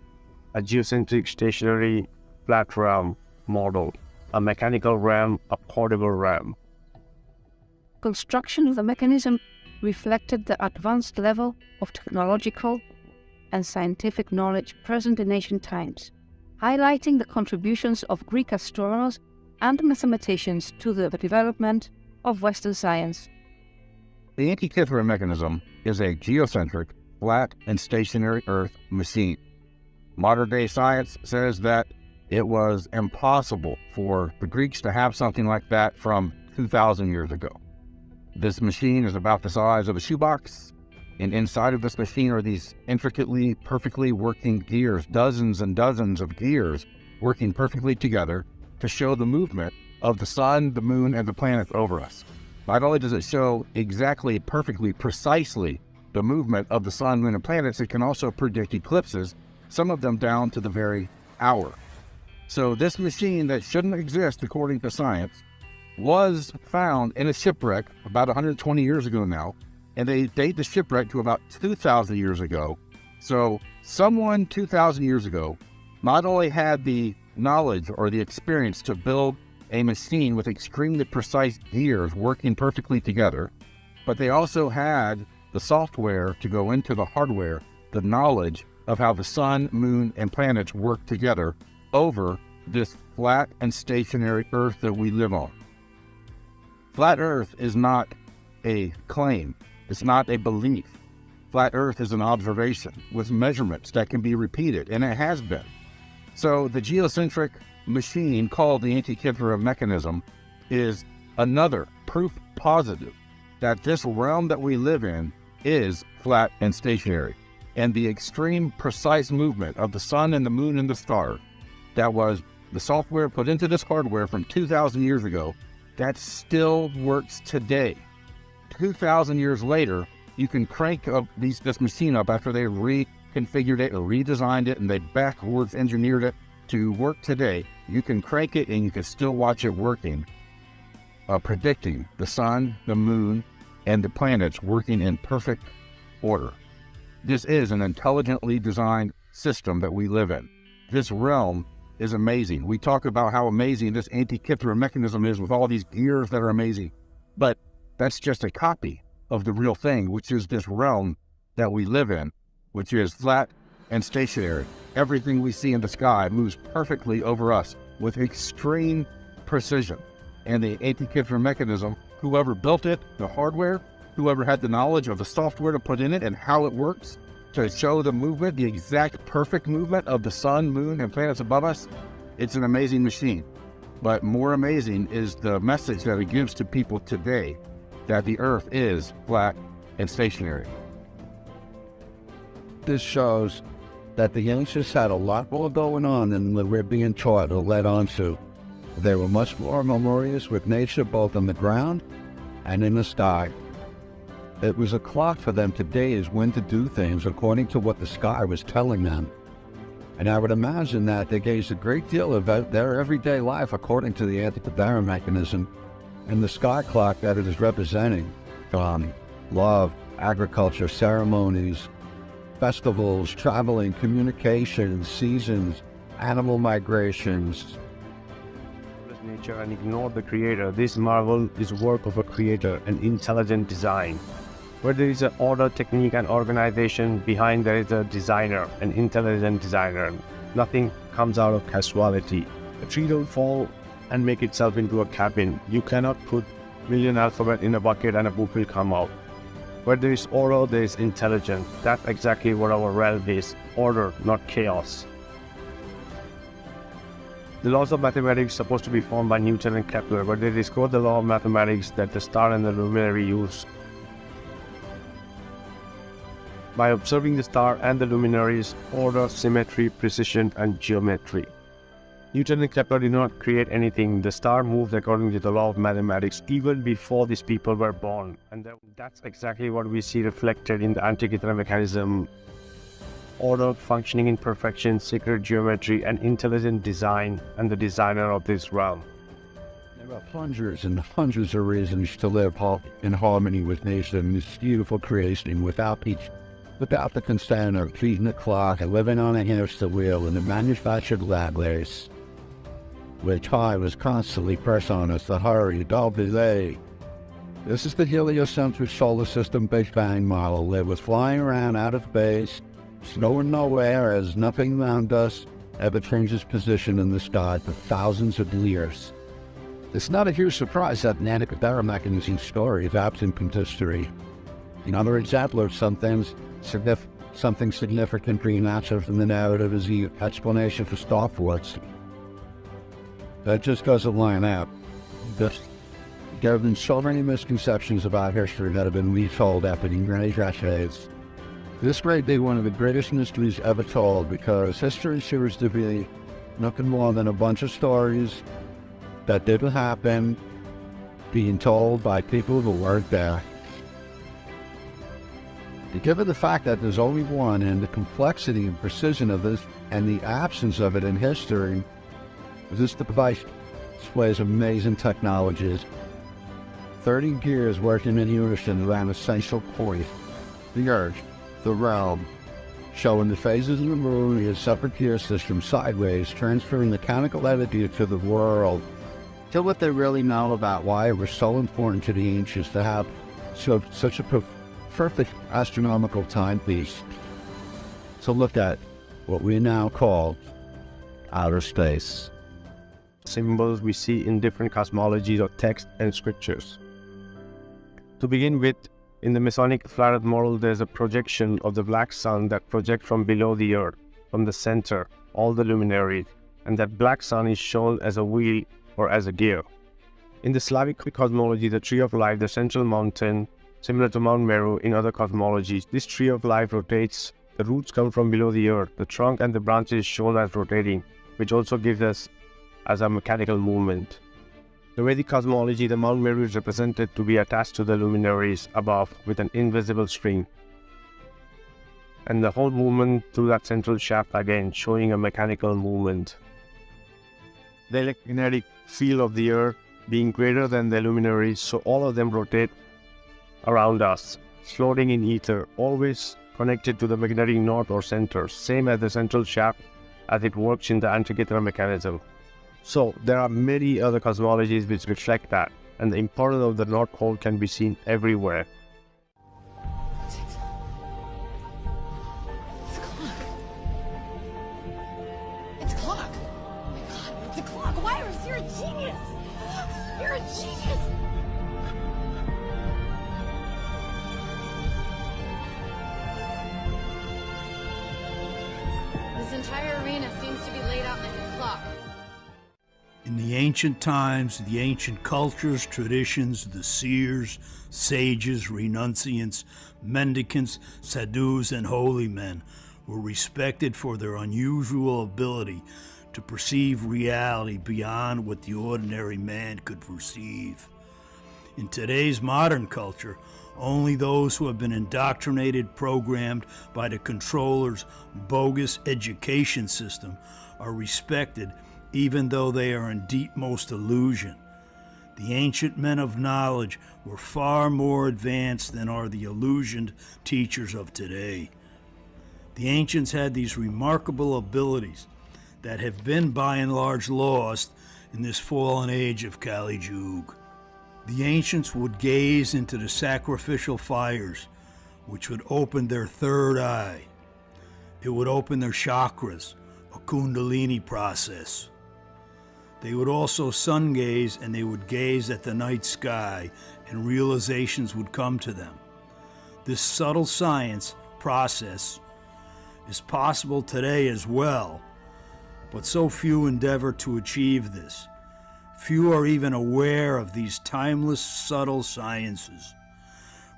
A geocentric stationary flat realm model, a mechanical realm, a portable realm. Construction of the mechanism reflected the advanced level of technological and scientific knowledge present in ancient times, highlighting the contributions of Greek astronomers and mathematicians to the development of Western science. The Antikythera mechanism is a geocentric, flat and stationary Earth machine. Modern-day science says that it was impossible for the Greeks to have something like that from 2,000 years ago. This machine is about the size of a shoebox, and inside of this machine are these intricately, perfectly working gears, dozens and dozens of gears working perfectly together to show the movement of the sun, the moon, and the planets over us. Not only does it show exactly, perfectly, precisely the movement of the sun, moon, and planets, it can also predict eclipses, some of them down to the very hour. So this machine that shouldn't exist according to science was found in a shipwreck about 120 years ago now, and they date the shipwreck to about 2,000 years ago. So someone 2,000 years ago not only had the knowledge or the experience to build a machine with extremely precise gears working perfectly together, but they also had the software to go into the hardware, the knowledge of how the sun, moon, and planets work together over this flat and stationary Earth that we live on. Flat Earth is not a claim. It's not a belief. Flat Earth is an observation with measurements that can be repeated, and it has been. So the geocentric machine called the Antikythera mechanism is another proof positive that this realm that we live in is flat and stationary. And the extreme precise movement of the sun and the moon and the stars, that was the software put into this hardware from 2,000 years ago, that still works today. 2,000 years later, you can crank up this machine up after they reconfigured it or redesigned it and they backwards engineered it to work today. You can crank it and you can still watch it working, predicting the sun, the moon, and the planets working in perfect order. This is an intelligently designed system that we live in. This realm is amazing. We talk about how amazing this Antikythera mechanism is with all these gears that are amazing, but that's just a copy of the real thing, which is this realm that we live in, which is flat and stationary. Everything we see in the sky moves perfectly over us with extreme precision. And the Antikythera mechanism, whoever built it, the hardware, whoever had the knowledge of the software to put in it and how it works to show the movement, the exact perfect movement of the sun, moon, and planets above us, it's an amazing machine. But more amazing is the message that it gives to people today, that the Earth is flat and stationary. This shows that the ancients had a lot more going on than we're being taught or led on to. They were much more harmonious with nature, both on the ground and in the sky. It was a clock for them today is when to do things according to what the sky was telling them. And I would imagine that they gauged a great deal about their everyday life according to the antikythera mechanism and the sky clock that it is representing. Love, agriculture, ceremonies, festivals, traveling, communications, seasons, animal migrations. Nature and ignore the creator. This marvel is work of a creator, an intelligent design. Where there is an order, technique and organization, behind there is a designer, an intelligent designer. Nothing comes out of casuality. A tree don't fall and make itself into a cabin. You cannot put million alphabet in a bucket and a book will come out. Where there is order, there is intelligence. That's exactly what our realm is. Order, not chaos. The laws of mathematics are supposed to be formed by Newton and Kepler, but they discovered the law of mathematics that the star and the luminary use. By observing the star and the luminaries, order, symmetry, precision, and geometry. Newton and Kepler did not create anything. The star moved according to the law of mathematics even before these people were born. And that's exactly what we see reflected in the Antikythera mechanism. Order, functioning in perfection, sacred geometry, and intelligent design, and the designer of this realm. There are hundreds and hundreds of reasons to live in harmony with nature and this beautiful creation without the concern of treating the clock and living on a hamster wheel in a manufactured lab race, where time is constantly pressed on us to hurry, don't delay. This is the heliocentric solar system Big Bang model that was flying around out of space, snowing nowhere as nothing around us ever changes position in the sky for thousands of years. It's not a huge surprise that an Antikythera mechanism story is absent from history. Another example of something significant being absent from the narrative is the explanation for star forts. That just doesn't line up. There have been so many misconceptions about history that have been retold after the many decades. This may be one of the greatest mysteries ever told because history seems to be nothing more than a bunch of stories that didn't happen being told by people who weren't there. Given the fact that there's only one and the complexity and precision of this and the absence of it in history, this device displays amazing technologies. 30 gears working in unison around a central point, the Earth, the realm, showing the phases of the moon in a separate gear system sideways, transferring mechanical energy to the world. Tell what they really know about why it was so important to the ancients to have such a perfect astronomical timepiece to look at what we now call outer space. Symbols we see in different cosmologies of text and scriptures. To begin with, in the Masonic flat earth model, there's a projection of the black sun that projects from below the earth, from the center, all the luminaries, and that black sun is shown as a wheel or as a gear. In the Slavic cosmology, the tree of life, the central mountain, similar to Mount Meru in other cosmologies, this tree of life rotates. The roots come from below the earth. The trunk and the branches shown as rotating, which also gives us as a mechanical movement. The Vedic cosmology, the Mount Meru is represented to be attached to the luminaries above with an invisible string. And the whole movement through that central shaft again, showing a mechanical movement. The electromagnetic field of the earth being greater than the luminaries, so all of them rotate around us, floating in ether, always connected to the magnetic north or center, same as the central shaft as it works in the Antikythera mechanism. So there are many other cosmologies which reflect that, and the importance of the North Pole can be seen everywhere. It's a clock! Oh my god, it's a clock! Virus, you're a genius! You're a genius! This entire arena seems to be laid out like a clock. In In the ancient times, the ancient cultures, traditions, the seers, sages, renunciants, mendicants, sadhus, and holy men were respected for their unusual ability to perceive reality beyond what the ordinary man could perceive. In today's modern culture, only those who have been indoctrinated, programmed by the controller's bogus education system are respected, even though they are in deepmost illusion. The ancient men of knowledge were far more advanced than are the illusioned teachers of today. The ancients had these remarkable abilities that have been by and large lost in this fallen age of Kali Yuga. The ancients would gaze into the sacrificial fires, which would open their third eye. It would open their chakras, a kundalini process. They would also sun gaze, and they would gaze at the night sky, and realizations would come to them. This subtle science process is possible today as well, but so few endeavor to achieve this. Few are even aware of these timeless, subtle sciences,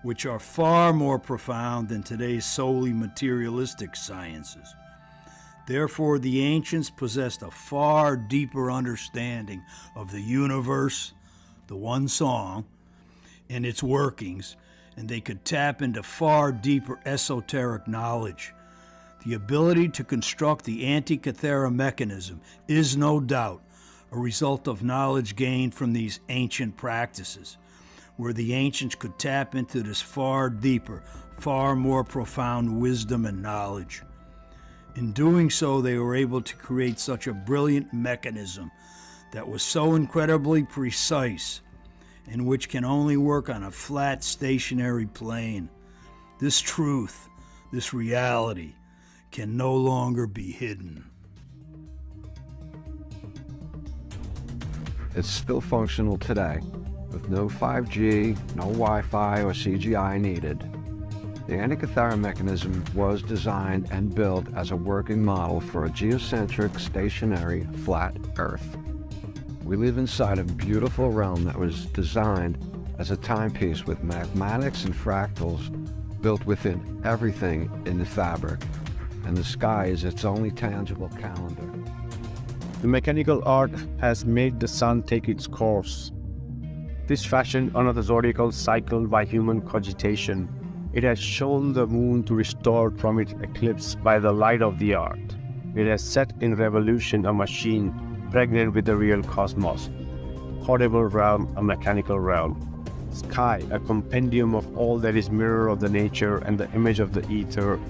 which are far more profound than today's solely materialistic sciences. Therefore, the ancients possessed a far deeper understanding of the universe, the one song, and its workings, and they could tap into far deeper esoteric knowledge. The ability to construct the Antikythera mechanism is no doubt a result of knowledge gained from these ancient practices, where the ancients could tap into this far deeper, far more profound wisdom and knowledge. In doing so, they were able to create such a brilliant mechanism that was so incredibly precise, and which can only work on a flat, stationary plane. This truth, this reality, can no longer be hidden. It's still functional today, with no 5G, no Wi-Fi or CGI needed. The Antikythera mechanism was designed and built as a working model for a geocentric, stationary, flat Earth. We live inside a beautiful realm that was designed as a timepiece with mathematics and fractals built within everything in the fabric, and the sky is its only tangible calendar. The mechanical art has made the sun take its course. This fashioned another zodiacal cycle by human cogitation. It has shown the moon to restore from its eclipse by the light of the art. It has set in revolution a machine pregnant with the real cosmos. Horrible realm, a mechanical realm. Sky, a compendium of all that is mirror of the nature and the image of the ether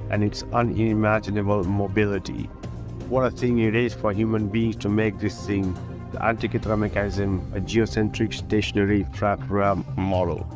and its unimaginable mobility. What a thing it is for human beings to make this thing, the Antikythera mechanism, a geocentric stationary flat realm model.